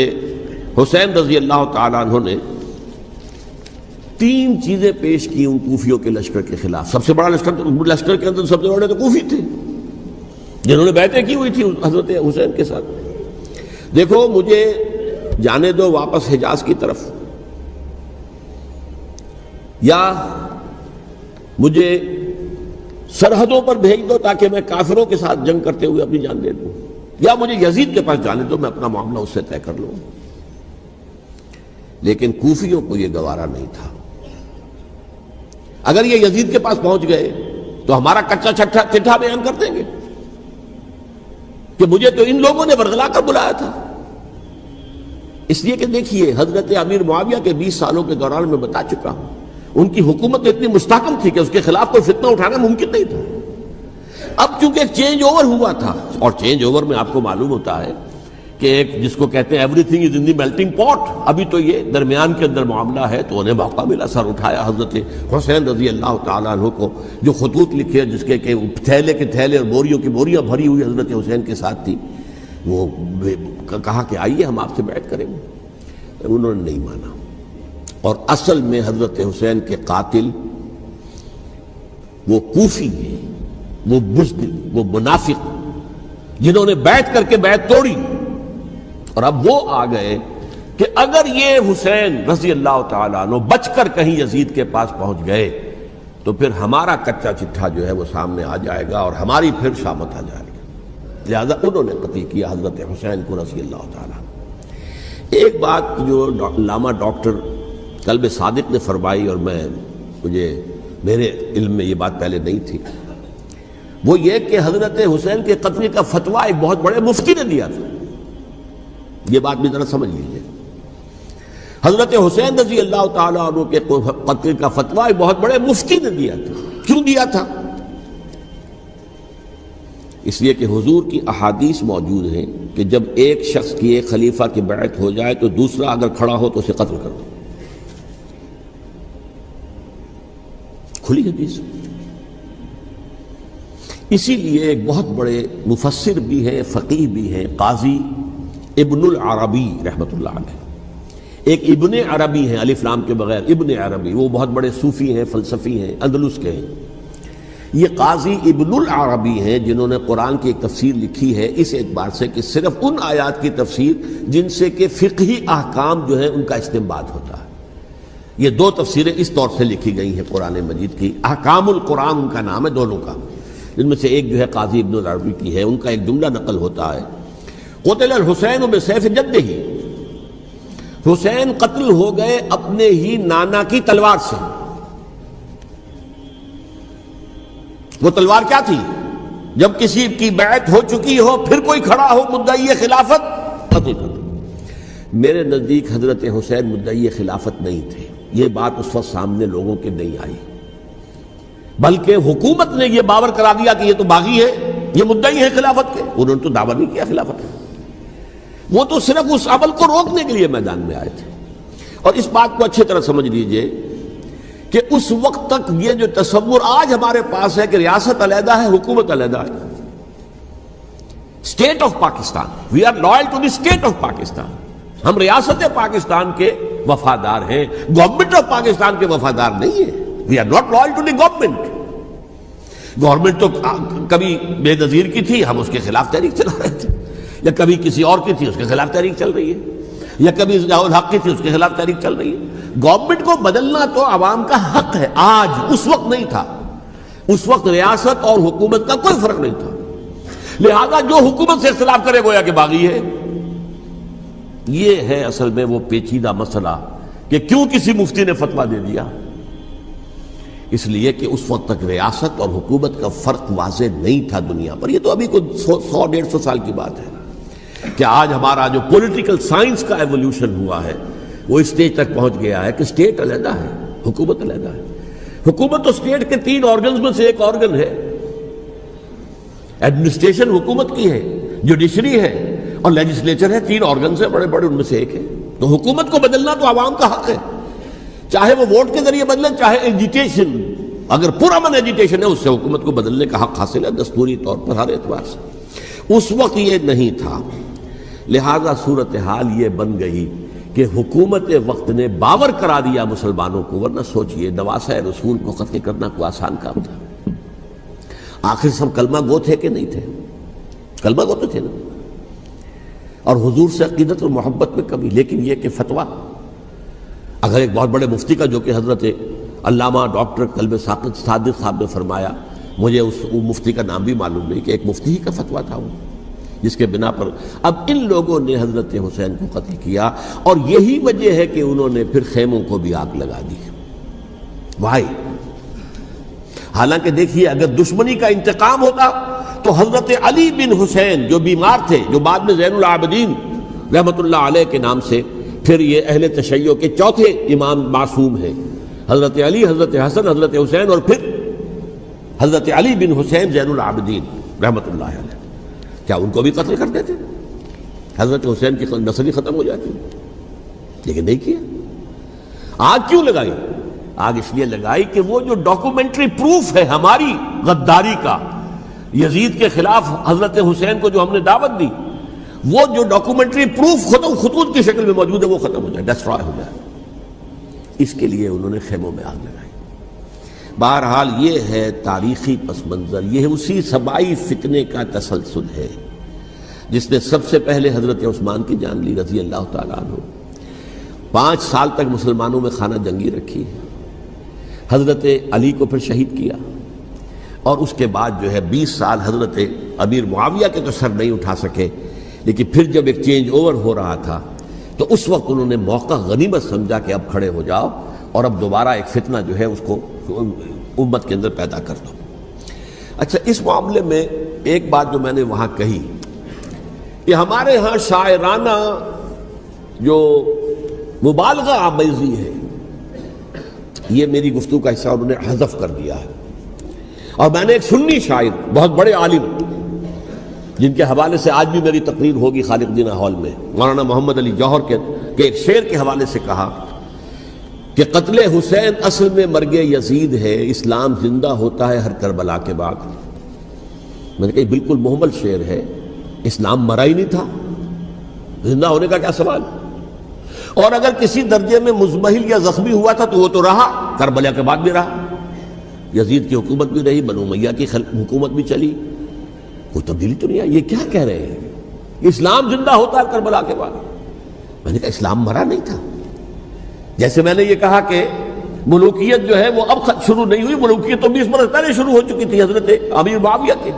حسین رضی اللہ تعالیٰ عنہ نے 3 چیزیں پیش کی ان کوفیوں کے لشکر کے خلاف. سب سے بڑا لشکر کے اندر سب سے بڑے تو کوفی تھے جنہوں نے بیعتیں کی ہوئی تھی حضرت حسین کے ساتھ. دیکھو مجھے جانے دو واپس حجاز کی طرف، یا مجھے سرحدوں پر بھیج دو تاکہ میں کافروں کے ساتھ جنگ کرتے ہوئے اپنی جان دے دوں، یا مجھے یزید کے پاس جانے دو، میں اپنا معاملہ اس سے طے کر لوں. لیکن کوفیوں کو یہ گوارا نہیں تھا. اگر یہ یزید کے پاس پہنچ گئے تو ہمارا کچا چٹھا بیان کر دیں گے کہ مجھے تو ان لوگوں نے برگلا کر بلایا تھا. اس لیے کہ دیکھیے حضرت امیر معاویہ کے 20 سالوں کے دوران میں بتا چکا ہوں ان کی حکومت اتنی مستحکم تھی کہ اس کے خلاف کوئی فتنہ اٹھانا ممکن نہیں تھا. اب چونکہ ایک چینج اوور ہوا تھا، اور چینج اوور میں آپ کو معلوم ہوتا ہے کہ ایک جس کو کہتے ہیں every thing is in the melting پاٹ، ابھی تو یہ درمیان کے اندر معاملہ ہے، تو انہیں موقع ملا، سر اٹھایا حضرت حسین رضی اللہ تعالیٰ عنہ کو. جو خطوط لکھے جس کے کہ تھیلے کے تھیلے اور بوریوں کی بوریاں بھری ہوئی حضرت حسین کے ساتھ تھی، وہ کہا کہ آئیے ہم آپ سے بیعت کریں گے. انہوں نے نہیں مانا. اور اصل میں حضرت حسین کے قاتل وہ کوفی ہیں، وہ بزدل، وہ منافق جنہوں نے بیعت کر کے بیعت توڑی. اور اب وہ آ گئے کہ اگر یہ حسین رضی اللہ تعالیٰ عنہ بچ کر کہیں یزید کے پاس پہنچ گئے تو پھر ہمارا کچا چٹھا جو ہے وہ سامنے آ جائے گا اور ہماری پھر شامت آ جائے گی. لہذا انہوں نے قتل کیا حضرت حسین کو رضی اللہ تعالیٰ. ایک بات جو علامہ ڈاکٹر قلب صادق نے فرمائی، اور میرے علم میں یہ بات پہلے نہیں تھی، وہ یہ کہ حضرت حسین کے قتل کا فتویٰ ایک بہت بڑے مفتی نے دیا تھا. یہ بات بھی ذرا سمجھ لیجیے. حضرت حسین رضی اللہ تعالیٰ عنہ کے قتل کا فتویٰ ایک بہت بڑے مفتی نے دیا تھا. کیوں دیا تھا؟ اس لیے کہ حضور کی احادیث موجود ہیں کہ جب ایک شخص کی ایک خلیفہ کی بیعت ہو جائے تو دوسرا اگر کھڑا ہو تو اسے قتل کر دو. کھلی حدیث. اسی لیے ایک بہت بڑے مفسر بھی ہیں، فقیہ بھی ہیں، قاضی ابن العربی رحمۃ اللہ علیہ. ایک ابن عربی ہیں الف لام کے بغیر، ابن عربی، وہ بہت بڑے صوفی ہیں، فلسفی ہیں، اندلس کے ہیں. یہ قاضی ابن العربی ہیں جنہوں نے قرآن کی ایک تفسیر لکھی ہے اس اعتبار سے کہ صرف ان آیات کی تفسیر جن سے کہ فقہی احکام جو ہیں ان کا استنباط ہوتا ہے. یہ 2 تفسیریں اس طور سے لکھی گئی ہیں قرآن مجید کی. احکام القرآن ان کا نام ہے دونوں کا، جن میں سے ایک جو ہے قاضی ابن العربی کی ہے. ان کا ایک جملہ نقل ہوتا ہے، قتل الحسین بسیف جدہ، حسین قتل ہو گئے اپنے ہی نانا کی تلوار سے. وہ تلوار کیا تھی؟ جب کسی کی بیعت ہو چکی ہو پھر کوئی کھڑا ہو مدعی خلافت، قتل کر دو. میرے نزدیک حضرت حسین مدعی خلافت نہیں تھے. یہ بات اس وقت سامنے لوگوں کے نہیں آئی، بلکہ حکومت نے یہ باور کرا دیا کہ یہ تو باغی ہے، یہ مدعی ہے خلافت کے. انہوں نے تو دعویٰ نہیں کیا خلافت کا، وہ تو صرف اس عمل کو روکنے کے لیے میدان میں آئے تھے. اور اس بات کو اچھی طرح سمجھ لیجئے کہ اس وقت تک یہ جو تصور آج ہمارے پاس ہے کہ ریاست علیحدہ ہے، حکومت علیحدہ ہے، state of Pakistan, we are loyal to the state of Pakistan, ہم ریاست پاکستان کے وفادار ہیں، گورنمنٹ آف پاکستان کے وفادار نہیں ہیں. We are not loyal to the government. Government تو کبھی بے نظیر کی تھی، ہم اس کے خلاف تحریک چلا رہے تھے، یا کبھی کسی اور کی تھی اس کے خلاف تحریک چل رہی ہے، یا کبھی ضیاء الحق کی تھی اس کے خلاف تحریک چل رہی ہے۔ گورنمنٹ کو بدلنا تو عوام کا حق ہے، آج، اس وقت نہیں تھا۔ اس وقت ریاست اور حکومت کا کوئی فرق نہیں تھا، لہذا جو حکومت سے اختلاف کرے گویا کہ باغی ہے۔ یہ ہے اصل میں وہ پیچیدہ مسئلہ کہ کیوں کسی مفتی نے فتویٰ دے دیا، اس لیے کہ اس وقت تک ریاست اور حکومت کا فرق واضح نہیں تھا دنیا پر۔ یہ تو ابھی کوئی 100-150 سال کی بات ہے کہ آج ہمارا جو پولیٹیکل سائنس کا ایولیوشن ہوا ہے وہ اس اسٹیج تک پہنچ گیا ہے کہ اسٹیٹ علیحدہ ہے، حکومت علیحدہ ہے۔ حکومت تو اسٹیٹ کے 3 آرگنز میں سے ایک آرگن ہے، ایڈمنسٹریشن حکومت کی ہے، جوڈیشری ہے اور لیجسلیچر ہے، 3 آرگنز ہیں بڑے بڑے، ان میں سے ایک ہے۔ تو حکومت کو بدلنا تو عوام کا حق ہے، چاہے وہ ووٹ کے ذریعے بدلیں، چاہے ایجیٹیشن، اگر پرامن ایجیٹیشن ہے اس سے حکومت کو بدلنے کا حق حاصل ہے دستوری طور پر ہر اعتبار سے۔ اس وقت یہ نہیں تھا، لہذا صورتحال یہ بن گئی کہ حکومت وقت نے باور کرا دیا مسلمانوں کو، ورنہ سوچئے نواسۂ رسول کو قتل کرنا کوئی آسان کام تھا؟ آخر سب کلمہ گو تھے کہ نہیں تھے؟ کلمہ گو تو تھے نا، اور حضور سے عقیدت اور محبت میں کمی، لیکن یہ کہ فتویٰ، اگر ایک بہت بڑے مفتی کا، جو کہ حضرت علامہ ڈاکٹر قلب صادق صاحب نے فرمایا، مجھے اس مفتی کا نام بھی معلوم نہیں، کہ ایک مفتی ہی کا فتویٰ تھا وہ، جس کے بنا پر اب ان لوگوں نے حضرت حسین کو قتل کیا، اور یہی وجہ ہے کہ انہوں نے پھر خیموں کو بھی آگ لگا دی۔ وائی؟ حالانکہ دیکھیے اگر دشمنی کا انتقام ہوتا تو حضرت علی بن حسین جو بیمار تھے، جو بعد میں زین العابدین رحمت اللہ علیہ کے نام سے پھر یہ اہل تشیع کے چوتھے امام معصوم ہیں، حضرت علی، حضرت حسن، حضرت حسین، اور پھر حضرت علی بن حسین زین العابدین رحمت اللہ علیہ، کیا ان کو بھی قتل کر دیتے؟ حضرت حسین کی نسل ہی ختم ہو جاتی، لیکن نہیں کیا۔ آگ کیوں لگائی؟ آگ اس لیے لگائی کہ وہ جو ڈاکومنٹری پروف ہے ہماری غداری کا یزید کے خلاف حضرت حسین کو جو ہم نے دعوت دی، وہ جو ڈاکومنٹری پروف خطوط کی شکل میں موجود ہے وہ ختم ہو جائے، ڈسٹرائے ہو جائے۔ اس کے لیے انہوں نے خیموں میں آگ لگائی۔ بہرحال یہ ہے تاریخی پس منظر، یہ اسی سبائی فتنے کا تسلسل ہے جس نے سب سے پہلے حضرت عثمان کی جان لی رضی اللہ تعالیٰ عنہ۔ 5 سال تک مسلمانوں میں خانہ جنگی رکھی، حضرت علی کو پھر شہید کیا، اور اس کے بعد جو ہے 20 سال حضرت امیر معاویہ کے تو سر نہیں اٹھا سکے، لیکن پھر جب ایک چینج اوور ہو رہا تھا تو اس وقت انہوں نے موقع غنیمت سمجھا کہ اب کھڑے ہو جاؤ اور اب دوبارہ ایک فتنہ جو ہے اس کو امت کے اندر پیدا کر دو۔ اچھا، اس معاملے میں ایک بات جو میں نے وہاں کہی کہ ہمارے ہاں شاعرانہ جو مبالغہ آمیزی ہے، یہ میری گفتگو کا حصہ انہوں نے حذف کر دیا ہے، اور میں نے ایک سنی شاعر، بہت بڑے عالم، جن کے حوالے سے آج بھی میری تقریر ہوگی خالق جناح ہال میں، مولانا محمد علی جوہر کے ایک شعر کے حوالے سے کہا کہ قتل حسین اصل میں مرگ یزید ہے، اسلام زندہ ہوتا ہے ہر کربلا کے بعد۔ میں نے کہا بالکل محمل شعر ہے، اسلام مرا ہی نہیں تھا، زندہ ہونے کا کیا سوال؟ اور اگر کسی درجے میں مزمحل یا زخمی ہوا تھا تو وہ تو رہا، کربلا کے بعد بھی رہا، یزید کی حکومت بھی رہی، بنو امیہ کی حکومت بھی چلی، کوئی تبدیلی تو نہیں آئی۔ یہ کیا کہہ رہے ہیں؟ اسلام زندہ ہوتا ہے کربلا کے بعد؟ میں نے کہا اسلام مرا نہیں تھا۔ جیسے میں نے یہ کہا کہ ملوکیت جو ہے وہ اب شروع نہیں ہوئی، ملوکیت تو 20 برس پہلے شروع ہو چکی تھی حضرت امیر معاویہ کے،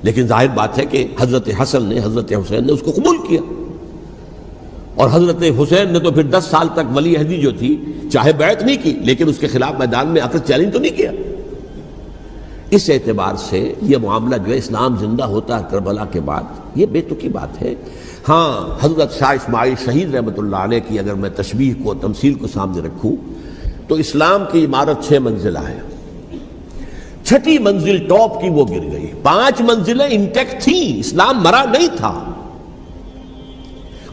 لیکن ظاہر بات ہے کہ حضرت حسن نے، حضرت حسین نے اس کو قبول کیا، اور حضرت حسین نے تو پھر 10 سال تک ولی عہدی جو تھی چاہے بیعت نہیں کی، لیکن اس کے خلاف میدان میں آ کر چیلنج تو نہیں کیا۔ اس اعتبار سے یہ معاملہ جو ہے اسلام زندہ ہوتا ہے کربلا کے بعد، یہ بے تکی بات ہے۔ ہاں، حضرت شاہ اسماعیل شہید رحمۃ اللہ علیہ کی اگر میں تشبیہ کو، تمثیل کو سامنے رکھوں تو اسلام کی عمارت 6 منزلہ ہے، 6ٹھی منزل ٹاپ کی وہ گر گئی، 5 منزلیں انٹیکٹ تھیں، اسلام مرا نہیں تھا۔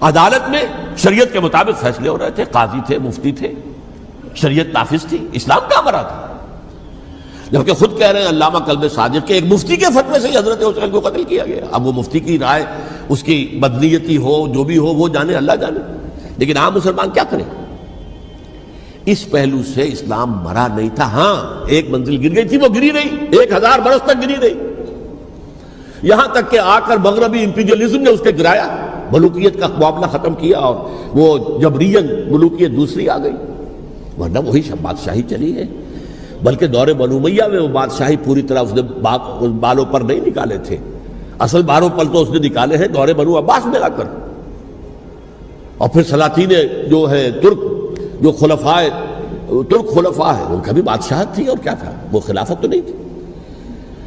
عدالت میں شریعت کے مطابق فیصلے ہو رہے تھے، قاضی تھے، مفتی تھے، شریعت نافذ تھی، اسلام کہاں مرا تھا؟ جبکہ خود کہہ رہے ہیں علامہ قلب صادق کے ایک مفتی کے فتوے سے ہی حضرت حسین کو قتل کیا گیا۔ اب وہ مفتی کی رائے، اس کی بدنیتی ہو، جو بھی ہو، وہ جانے، اللہ جانے، لیکن عام مسلمان کیا کرے؟ اس پہلو سے اسلام مرا نہیں تھا. ہاں ایک منزل گر گئی تھی، وہ گری نہیں، 1000 برس تک گری نہیں، یہاں تک کہ آ کر مغربی امپیریلزم نے اس کے گرایا، ملوکیت کا معاملہ ختم کیا اور وہ جبرین ملوکیت دوسری آ گئی. ورنہ وہی بادشاہی چلی ہے. بلکہ دور بنو امیہ میں وہ بادشاہی پوری طرح اس نے بالوں پر نہیں نکالے تھے، اصل باروں پل تو اس نے نکالے ہیں دور بنو عباس میں آ کر. اور پھر سلاطین جو ہے ترک، جو ترک خلفاء ہے، ان کا بھی بادشاہت تھی اور کیا تھا، وہ خلافت تو نہیں تھی.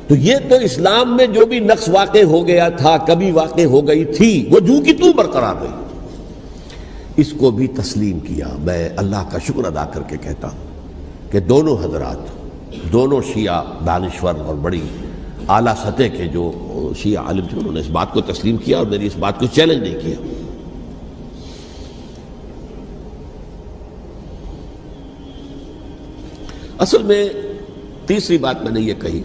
تو یہ تو اسلام میں جو بھی نقص واقع ہو گیا تھا، کبھی واقع ہو گئی تھی، وہ جو کی تو برقرار رہی. اس کو بھی تسلیم کیا. میں اللہ کا شکر ادا کر کے کہتا ہوں کہ دونوں حضرات، دونوں شیعہ دانشور اور بڑی اعلیٰ سطح کے جو شیعہ عالم تھے، انہوں نے اس بات کو تسلیم کیا اور میری اس بات کو چیلنج نہیں کیا. اصل میں تیسری بات میں نے یہ کہی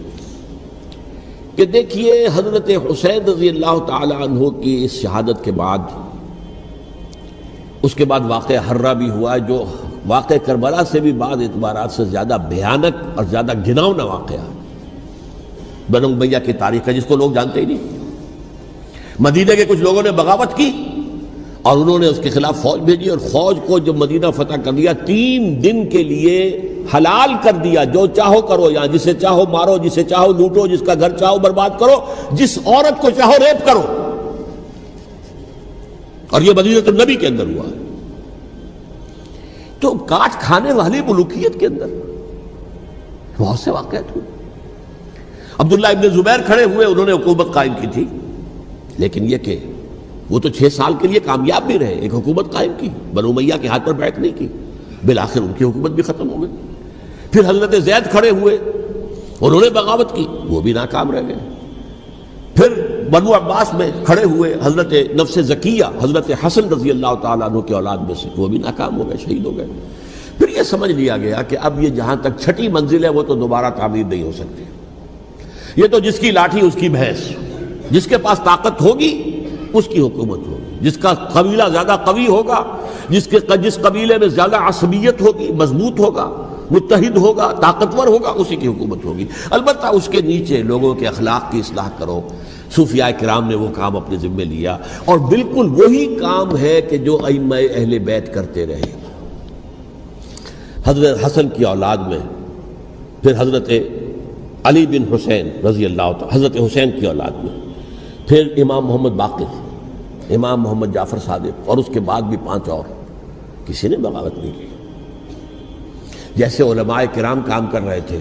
کہ دیکھیے حضرت حسین رضی اللہ تعالی عنہ کی اس شہادت کے بعد، اس کے بعد واقعہ حرہ بھی ہوا، جو واقعہ کربلا سے بھی بعض اعتبارات سے زیادہ بھیانک اور زیادہ گھناؤنا واقعہ بنو امیہ کی تاریخ ہے، جس کو لوگ جانتے ہی نہیں. مدینہ کے کچھ لوگوں نے بغاوت کی اور انہوں نے اس کے خلاف فوج بھیجی، اور فوج کو جب مدینہ فتح کر لیا، 3 دن کے لیے حلال کر دیا، جو چاہو کرو، یہاں جسے چاہو مارو، جسے چاہو لوٹو، جس کا گھر چاہو برباد کرو، جس عورت کو چاہو ریپ کرو. اور یہ مدینہ النبی کے اندر ہوا. تو کاٹ کھانے والی ملوکیت کے اندر بہت سے واقعات ہوئے. عبداللہ ابن زبیر کھڑے ہوئے، انہوں نے حکومت قائم کی تھی، لیکن یہ کہ وہ تو 6 سال کے لیے کامیاب بھی رہے، ایک حکومت قائم کی، بنو امیہ کے ہاتھ پر بیعت نہیں کی، بالآخر ان کی حکومت بھی ختم ہو گئی. پھر حضرت زید کھڑے ہوئے، انہوں نے بغاوت کی، وہ بھی ناکام رہ گئے. پھر بنو عباس میں کھڑے ہوئے حضرت نفس زکیہ، حضرت حسن رضی اللہ تعالیٰ عنہ کے اولاد میں سے، وہ بھی ناکام ہو گئے، شہید ہو گئے. پھر یہ سمجھ لیا گیا کہ اب یہ جہاں تک چھٹی منزل ہے وہ تو دوبارہ تعمیر نہیں ہو سکتی. یہ تو جس کی لاٹھی اس کی بھینس، جس کے پاس طاقت ہوگی اس کی حکومت ہوگی، جس کا قبیلہ زیادہ قوی ہوگا، جس قبیلے میں زیادہ عصبیت ہوگی، مضبوط ہوگا، متحد ہوگا، طاقتور ہوگا، اسی کی حکومت ہوگی. البتہ اس کے نیچے لوگوں کے اخلاق کی اصلاح کرو. صوفیاء کرام نے وہ کام اپنے ذمہ لیا، اور بالکل وہی کام ہے کہ جو ائمہ اہل بیت کرتے رہے. حضرت حسن کی اولاد میں پھر حضرت علی بن حسین رضی اللہ تعالی، حضرت حسین کی اولاد میں پھر امام محمد باقر، امام محمد جعفر صادق، اور اس کے بعد بھی 5 اور. کسی نے بغاوت نہیں کی. جیسے علماء کرام کام کر رہے تھے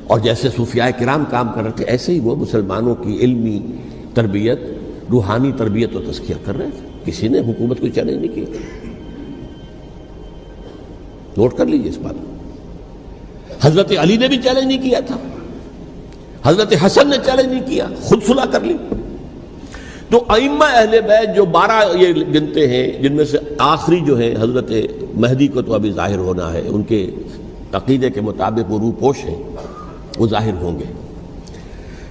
اور جیسے صوفیاء کرام کام کر رہے تھے، ایسے ہی وہ مسلمانوں کی علمی تربیت، روحانی تربیت و تزکیہ کر رہے تھے. کسی نے حکومت کو چیلنج نہیں کیا. نوٹ کر لیجیے اس بات کو. حضرت علی نے بھی چیلنج نہیں کیا تھا، حضرت حسن نے چیلنج نہیں کیا، خود صلح کر لی. تو ائمہ اہل بیت جو 12 یہ گنتے ہیں، جن میں سے آخری جو ہے حضرت مہدی کو تو ابھی ظاہر ہونا ہے، ان کے عقیدے کے مطابق وہ روح پوش ہیں، وہ ظاہر ہوں گے.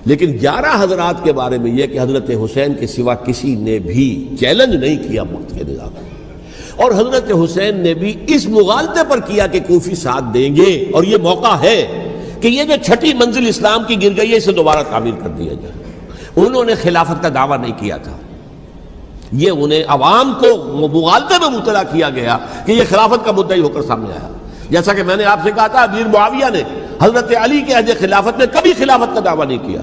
لیکن 11 حضرات کے بارے میں یہ کہ حضرت حسین کے سوا کسی نے بھی چیلنج نہیں کیا وقت کے نظام. اور حضرت حسین نے بھی اس مغالطے پر کیا کہ کوفی ساتھ دیں گے، اور یہ موقع ہے کہ یہ جو چھٹی منزل اسلام کی گر گئی ہے، اسے دوبارہ تعمیر کر دیا جائے. انہوں نے خلافت کا دعویٰ نہیں کیا تھا، یہ انہیں عوام کو مغالطے میں مبتلا کیا گیا کہ یہ خلافت کا مدعی ہو کر سامنے آیا. جیسا کہ میں نے آپ سے کہا تھا، امیر معاویہ نے حضرت علی کے عہد خلافت میں کبھی خلافت کا دعویٰ نہیں کیا.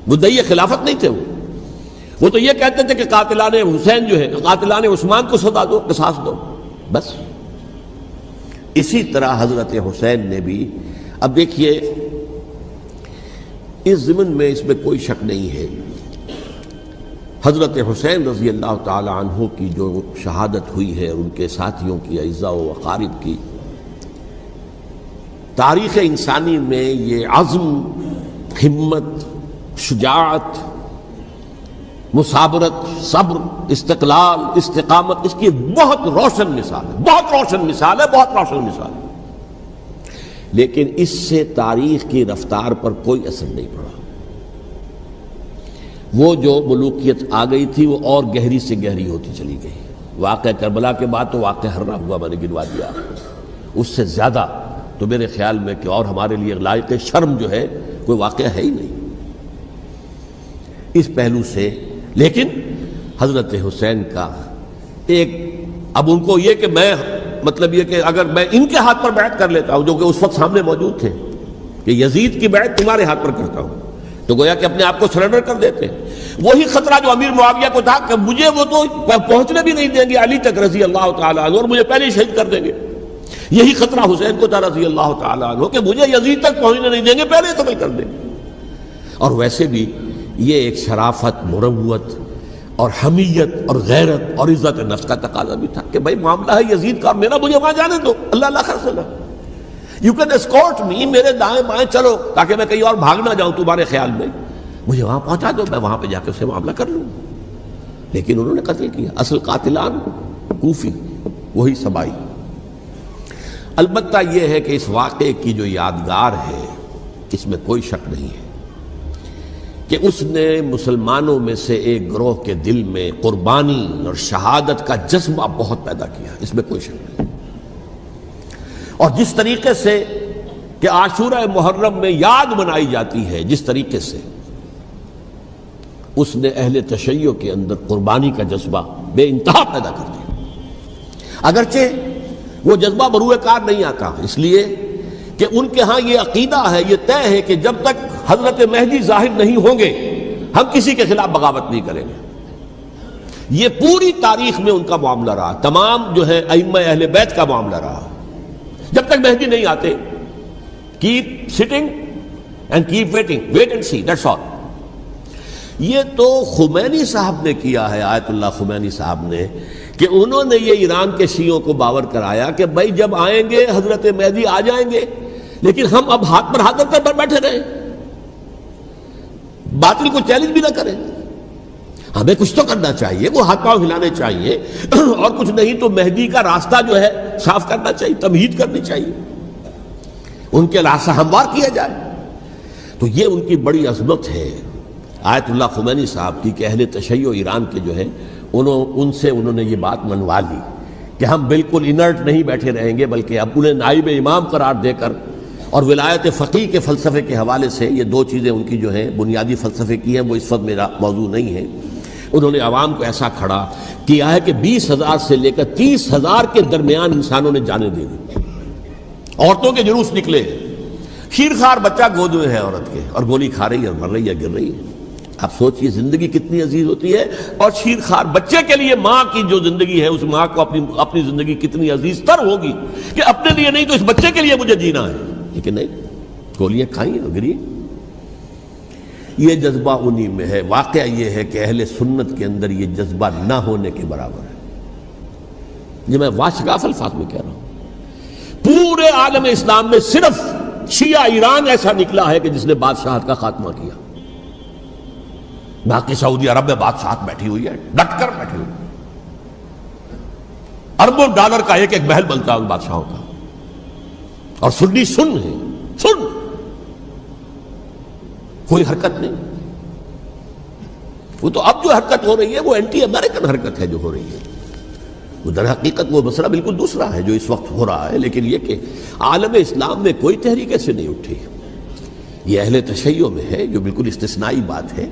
مدعی خلافت نہیں تھے وہ تو یہ کہتے تھے کہ قاتلان حسین جو ہے، قاتلان عثمان کو سزا دو، قصاص دو، بس. اسی طرح حضرت حسین نے بھی. اب دیکھیے اس ضمن میں اس میں کوئی شک نہیں ہے، حضرت حسین رضی اللہ تعالی عنہ کی جو شہادت ہوئی ہے، ان کے ساتھیوں کی، اعزاء و اقارب کی، تاریخ انسانی میں یہ عزم، ہمت، شجاعت، مثابرت، صبر، استقلال، استقامت، اس کی بہت روشن مثال ہے، بہت روشن مثال ہے، بہت روشن مثال ہے. لیکن اس سے تاریخ کی رفتار پر کوئی اثر نہیں پڑا. وہ جو ملوکیت آ گئی تھی وہ اور گہری سے گہری ہوتی چلی گئی. واقعہ کربلا کے بعد تو واقعہ ہررا ہوا میں نے گنوا دیا آپ کو، اس سے زیادہ تو میرے خیال میں کہ اور ہمارے لیے لائق شرم جو ہے کوئی واقعہ ہے ہی نہیں اس پہلو سے۔ لیکن حضرت حسین کا ایک، اب ان کو یہ کہ میں مطلب یہ کہ اگر میں ان کے ہاتھ پر بیعت کر لیتا ہوں جو کہ اس وقت سامنے موجود تھے کہ یزید کی بیعت تمہارے ہاتھ پر کرتا ہوں، تو گویا کہ اپنے آپ کو سرنڈر کر دیتے۔ وہی خطرہ جو امیر معاویہ کو تھا کہ مجھے وہ تو پہنچنے بھی نہیں دیں گے علی تک رضی اللہ تعالیٰ عنہ، اور مجھے پہلے ہی شہید کر دیں گے، یہی خطرہ حسین کو تھا رضی اللہ تعالیٰ عنہ کہ مجھے یزید تک پہنچنے نہیں دیں گے، پہلے ہی قتل کر دیں گے۔ اور ویسے بھی یہ ایک شرافت، مروت اور حمیت اور غیرت اور عزت نفس کا تقاضا بھی تھا کہ بھائی معاملہ ہے یزید کا، میرا مجھے وہاں جانے دو، اللہ اللہ خرسنا، یو کین اسکورٹ می، میرے دائیں بائیں چلو تاکہ میں کہیں اور بھاگ نہ جاؤں تمہارے خیال میں، مجھے وہاں پہنچا دو، میں وہاں پہ جا کے اسے معاملہ کر لوں۔ لیکن انہوں نے قتل کیا، اصل قاتلان کوفی، وہی سبائی۔ البتہ یہ ہے کہ اس واقعے کی جو یادگار ہے اس میں کوئی شک نہیں ہے کہ اس نے مسلمانوں میں سے ایک گروہ کے دل میں قربانی اور شہادت کا جذبہ بہت پیدا کیا، اس میں کوئی شک نہیں۔ اور جس طریقے سے کہ عاشورہ محرم میں یاد منائی جاتی ہے، جس طریقے سے اس نے اہل تشیع کے اندر قربانی کا جذبہ بے انتہا پیدا کر دیا، اگرچہ وہ جذبہ بروئے کار نہیں آتا، اس لیے کہ ان کے ہاں یہ عقیدہ ہے، یہ طے ہے کہ جب تک حضرت مہدی ظاہر نہیں ہوں گے ہم کسی کے خلاف بغاوت نہیں کریں گے۔ یہ پوری تاریخ میں ان کا معاملہ رہا، تمام جو ہے ائمہ اہل بیت کا معاملہ رہا، جب تک مہدی نہیں آتے keep sitting and keep waiting, wait and see, that's all. یہ تو خمینی صاحب نے کیا ہے، آیت اللہ خمینی صاحب نے، کہ انہوں نے یہ ایران کے شیعوں کو باور کرایا کہ بھائی جب آئیں گے حضرت مہدی آ جائیں گے، لیکن ہم اب ہاتھ پر ہاتھ رکھ کر بیٹھے رہیں، باطل کو چیلنج بھی نہ کریں، ہمیں کچھ تو کرنا چاہیے، وہ ہاتھ پاؤں ہلانے چاہیے، اور کچھ نہیں تو مہدی کا راستہ جو ہے صاف کرنا چاہیے، تمہید کرنی چاہیے، ان کے راستہ ہموار کیا جائے۔ تو یہ ان کی بڑی عظمت ہے آیت اللہ خمینی صاحب کی کہ اہل تشیع ایران کے جو ہے ان سے انہوں نے یہ بات منوا لی کہ ہم بالکل انرٹ نہیں بیٹھے رہیں گے، بلکہ اب انہیں نائب امام قرار دے کر اور ولایت فقیہ کے فلسفے کے حوالے سے، یہ دو چیزیں ان کی جو ہیں بنیادی فلسفے کی ہیں، وہ اس وقت میرا موضوع نہیں ہے، انہوں نے عوام کو ایسا کھڑا کیا ہے کہ 20,000 سے لے کر 30,000 کے درمیان انسانوں نے جانیں دے دی، عورتوں کے جلوس نکلے، شیرخوار بچہ گود میں ہے عورت کے اور گولی کھا رہی ہے اور مر رہی ہے، گر رہی ہے۔ آپ سوچئے زندگی کتنی عزیز ہوتی ہے، اور شیرخوار بچے کے لیے ماں کی جو زندگی ہے، اس ماں کو اپنی زندگی کتنی عزیز تر ہوگی کہ اپنے لیے نہیں تو اس بچے کے لیے مجھے جینا ہے، لیکن نہیں، گولیاں کھائیں اور گری۔ یہ جذبہ انہی میں ہے۔ واقعہ یہ ہے کہ اہل سنت کے اندر یہ جذبہ نہ ہونے کے برابر ہے، یہ میں واشگاف الفاظ میں کہہ رہا ہوں۔ پورے عالم اسلام میں صرف شیعہ ایران ایسا نکلا ہے کہ جس نے بادشاہت کا خاتمہ کیا، باقی سعودی عرب میں بادشاہت بیٹھی ہوئی ہے، ڈٹ کر بیٹھی ہوئی، اربوں ڈالر کا ایک ایک محل بنتا ہے ان بادشاہوں کا، اور سنی سن ہے، سن، کوئی حرکت نہیں۔ وہ تو اب جو حرکت ہو رہی ہے وہ اینٹی امریکن حرکت ہے جو ہو رہی ہے، وہ در حقیقت وہ مسئلہ بالکل دوسرا ہے جو اس وقت ہو رہا ہے، لیکن یہ کہ عالم اسلام میں کوئی تحریک ایسے نہیں اٹھی۔ یہ اہل تشیع میں ہے جو بالکل استثنائی بات ہے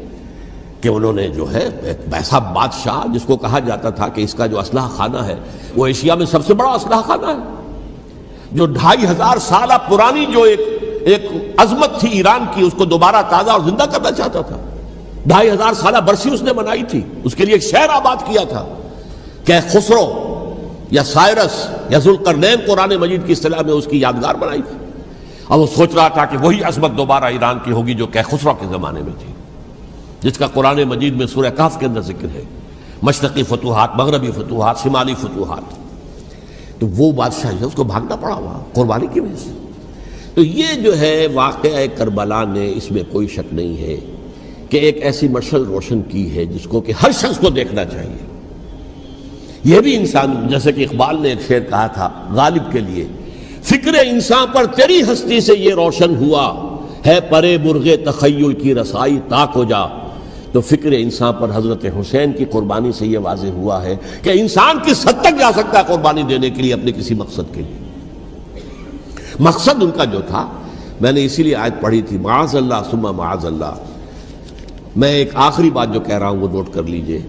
کہ انہوں نے جو ہے ایک ایسا بادشاہ جس کو کہا جاتا تھا کہ اس کا جو اسلحہ خانہ ہے وہ ایشیا میں سب سے بڑا اسلحہ خانہ ہے، جو 2500 سالہ پرانی جو ایک عظمت تھی ایران کی، اس کو دوبارہ تازہ اور زندہ کرنا چاہتا تھا۔ 2500 سالہ برسی اس نے منائی تھی، اس کے لیے ایک شہر آباد کیا تھا کہ خسرو یا سائرس یا ذوالقرنین قرآن مجید کی اصطلاح میں اس کی یادگار بنائی تھی، اور وہ سوچ رہا تھا کہ وہی عظمت دوبارہ ایران کی ہوگی جو کہ خسرو کے زمانے میں تھی، جس کا قرآن مجید میں سورہ کہف کے اندر ذکر ہے، مشرقی فتوحات، مغربی فتوحات، شمالی فتوحات۔ تو وہ بادشاہ ہے، اس کو بھاگنا پڑا ہوا قربانی کی وجہ سے۔ تو یہ جو ہے واقعہ کربلا نے، اس میں کوئی شک نہیں ہے کہ ایک ایسی مشعل روشن کی ہے جس کو کہ ہر شخص کو دیکھنا چاہیے۔ یہ بھی انسان، جیسے کہ اقبال نے ایک شعر کہا تھا غالب کے لیے، فکر انسان پر تیری ہستی سے یہ روشن ہوا ہے، پرے مرغ تخیل کی رسائی تا کو جا، تو فکر انسان پر حضرت حسین کی قربانی سے یہ واضح ہوا ہے کہ انسان کس حد تک جا سکتا ہے قربانی دینے کے لیے اپنے کسی مقصد کے لیے۔ مقصد ان کا جو تھا، میں نے اسی لیے آیت پڑھی تھی، معاذ اللہ ثم معاذ اللہ۔ میں ایک آخری بات جو کہہ رہا ہوں وہ نوٹ کر لیجئے،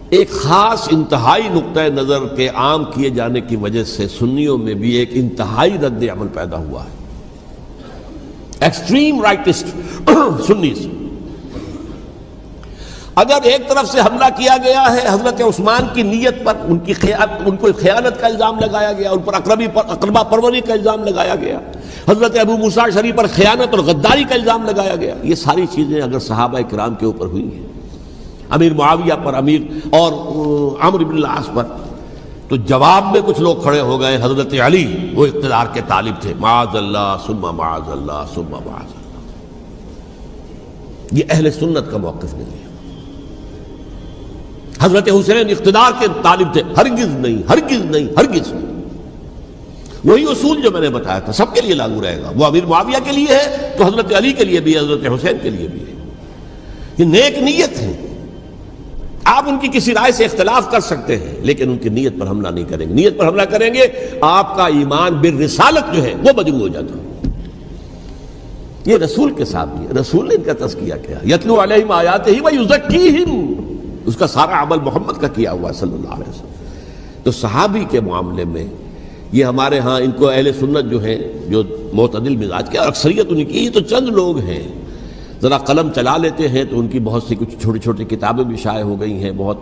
ایک خاص انتہائی نقطۂ نظر کے عام کیے جانے کی وجہ سے سنیوں میں بھی ایک انتہائی رد عمل پیدا ہوا ہے، ایکسٹریم رائٹسٹ سنیز۔ اگر ایک طرف سے حملہ کیا گیا ہے حضرت عثمان کی نیت پر، ان کو خیانت کا الزام لگایا گیا، ان پر اقربا پروری کا الزام لگایا گیا، حضرت ابو موسیٰ شریف پر خیانت اور غداری کا الزام لگایا گیا، یہ ساری چیزیں اگر صحابہ کرام کے اوپر ہوئی ہیں، امیر معاویہ پر، امیر اور عمرو بن العاص پر، تو جواب میں کچھ لوگ کھڑے ہو گئے، حضرت علی وہ اقتدار کے طالب تھے، معاذ اللہ ثم معاذ اللہ ثم معاذ اللہ۔ یہ اہل سنت کا موقف نہیں ہے۔ حضرت حسین اقتدار کے طالب تھے، ہرگز نہیں، ہرگز نہیں، ہرگز نہیں۔ وہی اصول جو میں نے بتایا تھا سب کے لیے لاگو رہے گا، وہ امیر معاویہ کے لیے ہے تو حضرت علی کے لیے بھی، حضرت حسین کے لیے بھی ہے۔ یہ نیک نیت ہے، آپ ان کی کسی رائے سے اختلاف کر سکتے ہیں لیکن ان کی نیت پر حملہ نہیں کریں گے۔ نیت پر حملہ کریں گے آپ کا ایمان بالرسالت جو ہے وہ مجروح ہو جاتا ہے۔ یہ رسول کے ساتھ بھی ہے، رسول نے ان کا تزکیہ کیا، یتلو علیہم آیاتہ ویزکیہم، اس کا سارا عمل محمد کا کیا ہوا ہے صلی اللہ علیہ وسلم۔ تو صحابی کے معاملے میں یہ ہمارے ہاں ان کو اہل سنت جو ہیں، جو معتدل مزاج کے، اکثریت ان کی، یہ تو چند لوگ ہیں، ذرا قلم چلا لیتے ہیں تو ان کی بہت سی کچھ چھوٹی چھوٹی کتابیں بھی شائع ہو گئی ہیں بہت،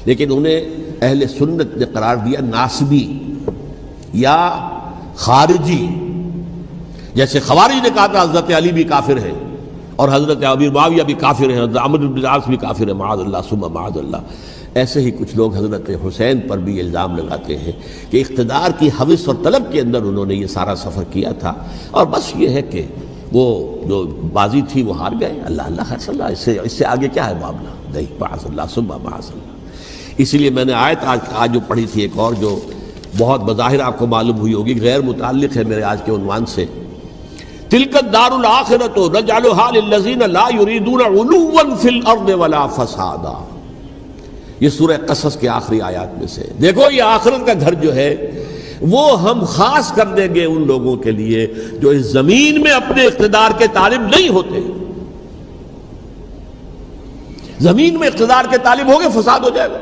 لیکن انہیں اہل سنت نے قرار دیا ناسبی یا خارجی۔ جیسے خوارج نے کہا تھا حضرت علی بھی کافر ہیں اور حضرت امیر معاویہ بھی کافر ہیں، حضرت عمرو بن العاص بھی کافر ہیں، معاذ اللہ ثم معاذ اللہ۔ ایسے ہی کچھ لوگ حضرت حسین پر بھی الزام لگاتے ہیں کہ اقتدار کی ہوس اور طلب کے اندر انہوں نے یہ سارا سفر کیا تھا، اور بس یہ ہے کہ وہ جو بازی تھی وہ ہار گئے، اللہ اللہ خیر صلی اللہ، اس سے آگے کیا ہے معاملہ؟ نہیں، معاذ اللہ ثم معاذ اللہ۔ اسی لیے میں نے آیت آج جو پڑھی تھی ایک اور جو بہت بظاہر آپ کو معلوم ہوئی ہوگی، غیر متعلق ہے میرے آج کے عنوان سے، تلک الدار الآخرۃ نجعلھا للذین لا یریدون علوا فی الارض ولا فسادا۔ یہ سورہ قصص کے آخری آیات میں سے، دیکھو یہ آخرت کا گھر جو ہے وہ ہم خاص کر دیں گے ان لوگوں کے لیے جو اس زمین میں اپنے اقتدار کے طالب نہیں ہوتے۔ زمین میں اقتدار کے طالب ہوگے فساد ہو جائے گا،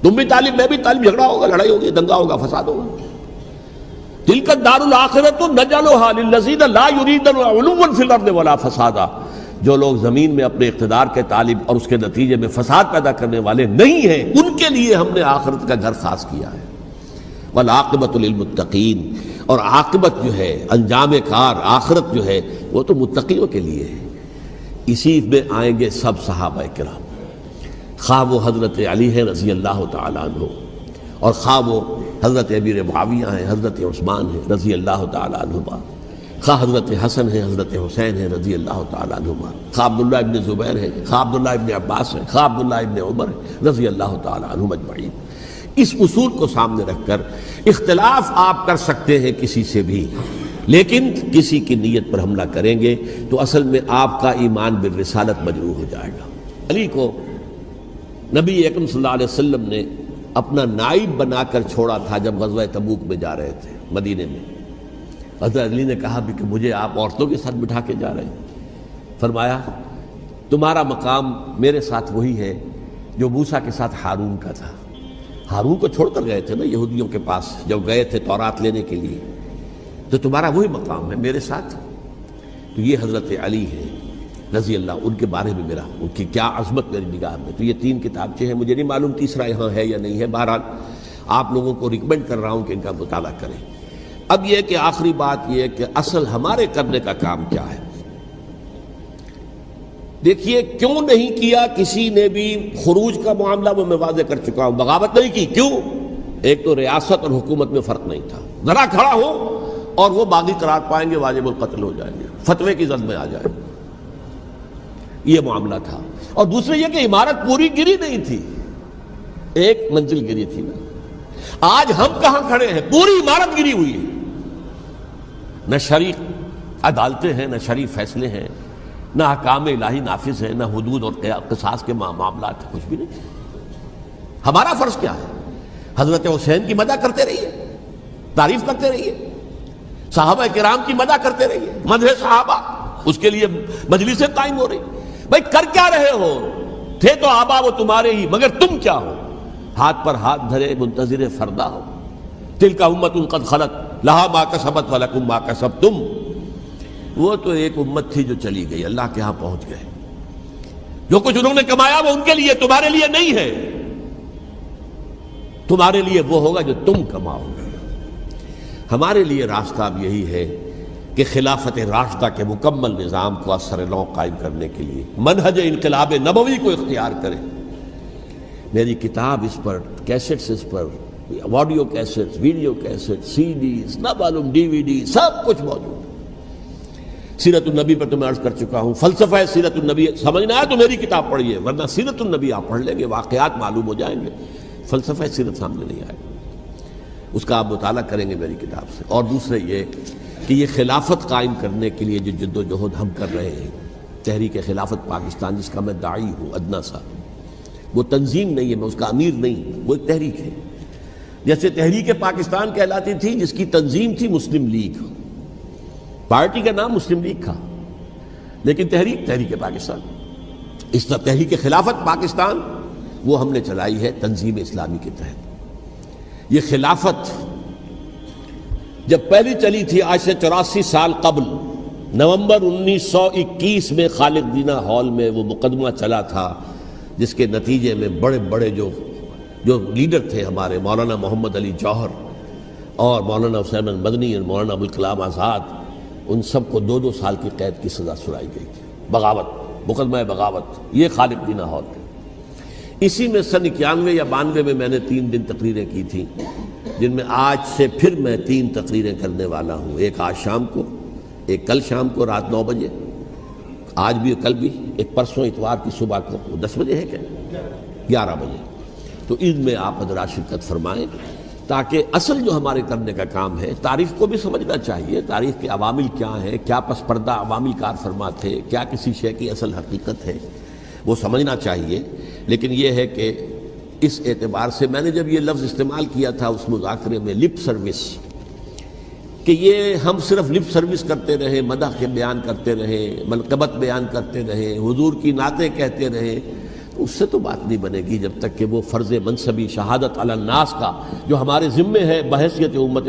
تم بھی طالب میں بھی طالب، جھگڑا ہوگا، لڑائی ہوگی، دنگا ہوگا، فساد ہوگا۔ تلک الدار الآخرۃ نجعلھا للذین لا یریدون علوا فی الارض ولا فسادا۔ جو لوگ زمین میں اپنے اقتدار کے طالب اور اس کے نتیجے میں فساد پیدا کرنے والے نہیں ہیں، ان کے لیے ہم نے آخرت کا گھر خاص کیا ہے۔ والعاقبۃ للمتقین، اور عاقبت جو ہے، انجام کار، آخرت جو ہے وہ تو متقیوں کے لیے ہے۔ اسی میں آئیں گے سب صحابہ کرام، خواہ وہ حضرت علی ہے رضی اللہ تعالیٰ عنہ، اور خواہ وہ حضرت امیر معاویہ ہیں، حضرت عثمان ہیں رضی اللہ تعالیٰ عنہما، خواہ حضرت حسن ہیں، حضرت حسین ہیں رضی اللہ تعالیٰ عنہما، خواہ عبداللہ ابن زبیر ہیں، خواہ عبداللہ ابن عباس ہیں، خواہ عبداللہ ابن عمر ہیں رضی اللہ تعالیٰ عنہم اجمعین۔ اس اصول کو سامنے رکھ کر اختلاف آپ کر سکتے ہیں کسی سے بھی، لیکن کسی کی نیت پر حملہ کریں گے تو اصل میں آپ کا ایمان بالرسالت مجروح ہو جائے گا۔ علی کو نبی اکرم صلی اللہ علیہ وسلم نے اپنا نائب بنا کر چھوڑا تھا جب غزوہ تبوک میں جا رہے تھے مدینے میں۔ حضرت علی نے کہا بھی کہ مجھے آپ عورتوں کے ساتھ بٹھا کے جا رہے ہیں، فرمایا تمہارا مقام میرے ساتھ وہی ہے جو موسیٰ کے ساتھ ہارون کا تھا۔ ہارون کو چھوڑ کر گئے تھے نا یہودیوں کے پاس جب گئے تھے تورات لینے کے لیے، تو تمہارا وہی مقام ہے میرے ساتھ۔ تو یہ حضرت علی ہے رضی اللہ، ان کے بارے میں میرا، ان کی کیا عظمت میری نگاہ میں۔ تو یہ 3 کتابچے ہیں، مجھے نہیں معلوم تیسرا یہاں ہے یا نہیں ہے، بہرحال آپ لوگوں کو ریکمینڈ کر رہا ہوں کہ ان کا مطالعہ کریں۔ اب یہ کہ آخری بات یہ کہ اصل ہمارے کرنے کا کام کیا ہے۔ دیکھیے کیوں نہیں کیا کسی نے بھی خروج کا معاملہ، وہ میں واضح کر چکا ہوں، بغاوت نہیں کی، کیوں؟ ایک تو ریاست اور حکومت میں فرق نہیں تھا، ذرا کھڑا ہو اور وہ باغی قرار پائیں گے، واجب القتل ہو جائیں گے، فتوے کی زد میں آ جائیں گے، یہ معاملہ تھا۔ اور دوسرے یہ کہ عمارت پوری گری نہیں تھی، ایک منزل گری تھی نا۔ آج ہم کہاں کھڑے ہیں؟ پوری عمارت گری ہوئی ہے، نہ شرعی عدالتیں ہیں، نہ شرعی فیصلے ہیں، نہ احکام الہی نافذ ہے، نہ حدود اور قصاص کے معاملات، کچھ بھی نہیں۔ ہمارا فرض کیا ہے؟ حضرت حسین کی مدح کرتے رہیے، تعریف کرتے رہیے، صحابہ کرام کی مدح کرتے رہیے، مدح صحابہ، اس کے لیے مجلسیں قائم ہو رہی۔ بھائی کر کیا رہے ہو؟ تھے تو آبا وہ تمہارے ہی، مگر تم کیا ہو؟ ہاتھ پر ہاتھ دھرے منتظر فردا ہو۔ تلک امۃ قد خلت لہا ما کسبت ولکم ما کسبتم۔ وہ تو ایک امت تھی جو چلی گئی، اللہ کے ہاں پہنچ گئے۔ جو کچھ انہوں نے کمایا وہ ان کے لیے، تمہارے لیے نہیں ہے۔ تمہارے لیے وہ ہوگا جو تم کماؤ گے۔ ہمارے لیے راستہ اب یہی ہے کہ خلافت راشدہ کے مکمل نظام کو اثر نو قائم کرنے کے لیے منہج انقلاب نبوی کو اختیار کریں۔ میری کتاب اس پر، کیسٹس اس پر، آڈیو کیسٹس، ویڈیو کیسٹس، سی ڈیز، نہ معلوم ڈی وی ڈی، سب کچھ موجود ہے۔ سیرت النبی پر تو میں عرض کر چکا ہوں، فلسفہ سیرت النبی سمجھنا ہے تو میری کتاب پڑھیے، ورنہ سیرت النبی آپ پڑھ لیں گے، واقعات معلوم ہو جائیں گے، فلسفہ سیرت سامنے نہیں آئے، اس کا آپ مطالعہ کریں گے میری کتاب سے۔ اور دوسرے یہ کہ یہ خلافت قائم کرنے کے لیے جو جد و جہد ہم کر رہے ہیں، تحریک خلافت پاکستان جس کا میں داعی ہوں ادنا سا، وہ تنظیم نہیں ہے، میں اس کا امیر نہیں، وہ ایک تحریک ہے۔ جیسے تحریک پاکستان کہلاتی تھی جس کی تنظیم تھی مسلم لیگ، پارٹی کا نام مسلم لیگ تھا، لیکن تحریک پاکستان۔ اس طرح تحریک خلافت پاکستان وہ ہم نے چلائی ہے تنظیم اسلامی کے تحت۔ یہ خلافت جب پہلی چلی تھی آج سے 84 سال قبل، نومبر 1921 میں خالق دینہ ہال میں وہ مقدمہ چلا تھا، جس کے نتیجے میں بڑے بڑے جو لیڈر تھے ہمارے، مولانا محمد علی جوہر اور مولانا حسین مدنی اور مولانا ابوالکلام آزاد، ان سب کو 2 سال کی قید کی سزا سنائی گئی تھی، بغاوت، مقدمہ بغاوت، یہ خالق دینہ ہال تھے۔ اسی میں سن 91 یا 92 میں میں نے 3 دن تقریریں کی تھیں، جن میں آج سے پھر میں 3 تقریریں کرنے والا ہوں، ایک آج شام کو، ایک کل شام کو رات 9 بجے، آج بھی کل بھی، ایک پرسوں اتوار کی صبح کو، 10 بجے ہے کیا، 11 بجے۔ تو ان میں آپ حضرات شرکت فرمائیں، تاکہ اصل جو ہمارے کرنے کا کام ہے، تاریخ کو بھی سمجھنا چاہیے، تاریخ کے عوامل کیا ہیں، کیا پس پردہ عوامل کار فرما تھے، کیا کسی شے کی اصل حقیقت ہے، وہ سمجھنا چاہیے۔ لیکن یہ ہے کہ اس اعتبار سے میں نے جب یہ لفظ استعمال کیا تھا اس مذاکرے میں، لپ سروس، کہ یہ ہم صرف لپ سروس کرتے رہے، مدح کے بیان کرتے رہے، منقبت بیان کرتے رہے، حضور کی نعتیں کہتے رہے، اس سے تو بات نہیں بنے گی جب تک کہ وہ فرض منصبی شہادت علی الناس کا جو ہمارے ذمے ہے بحیثیت امت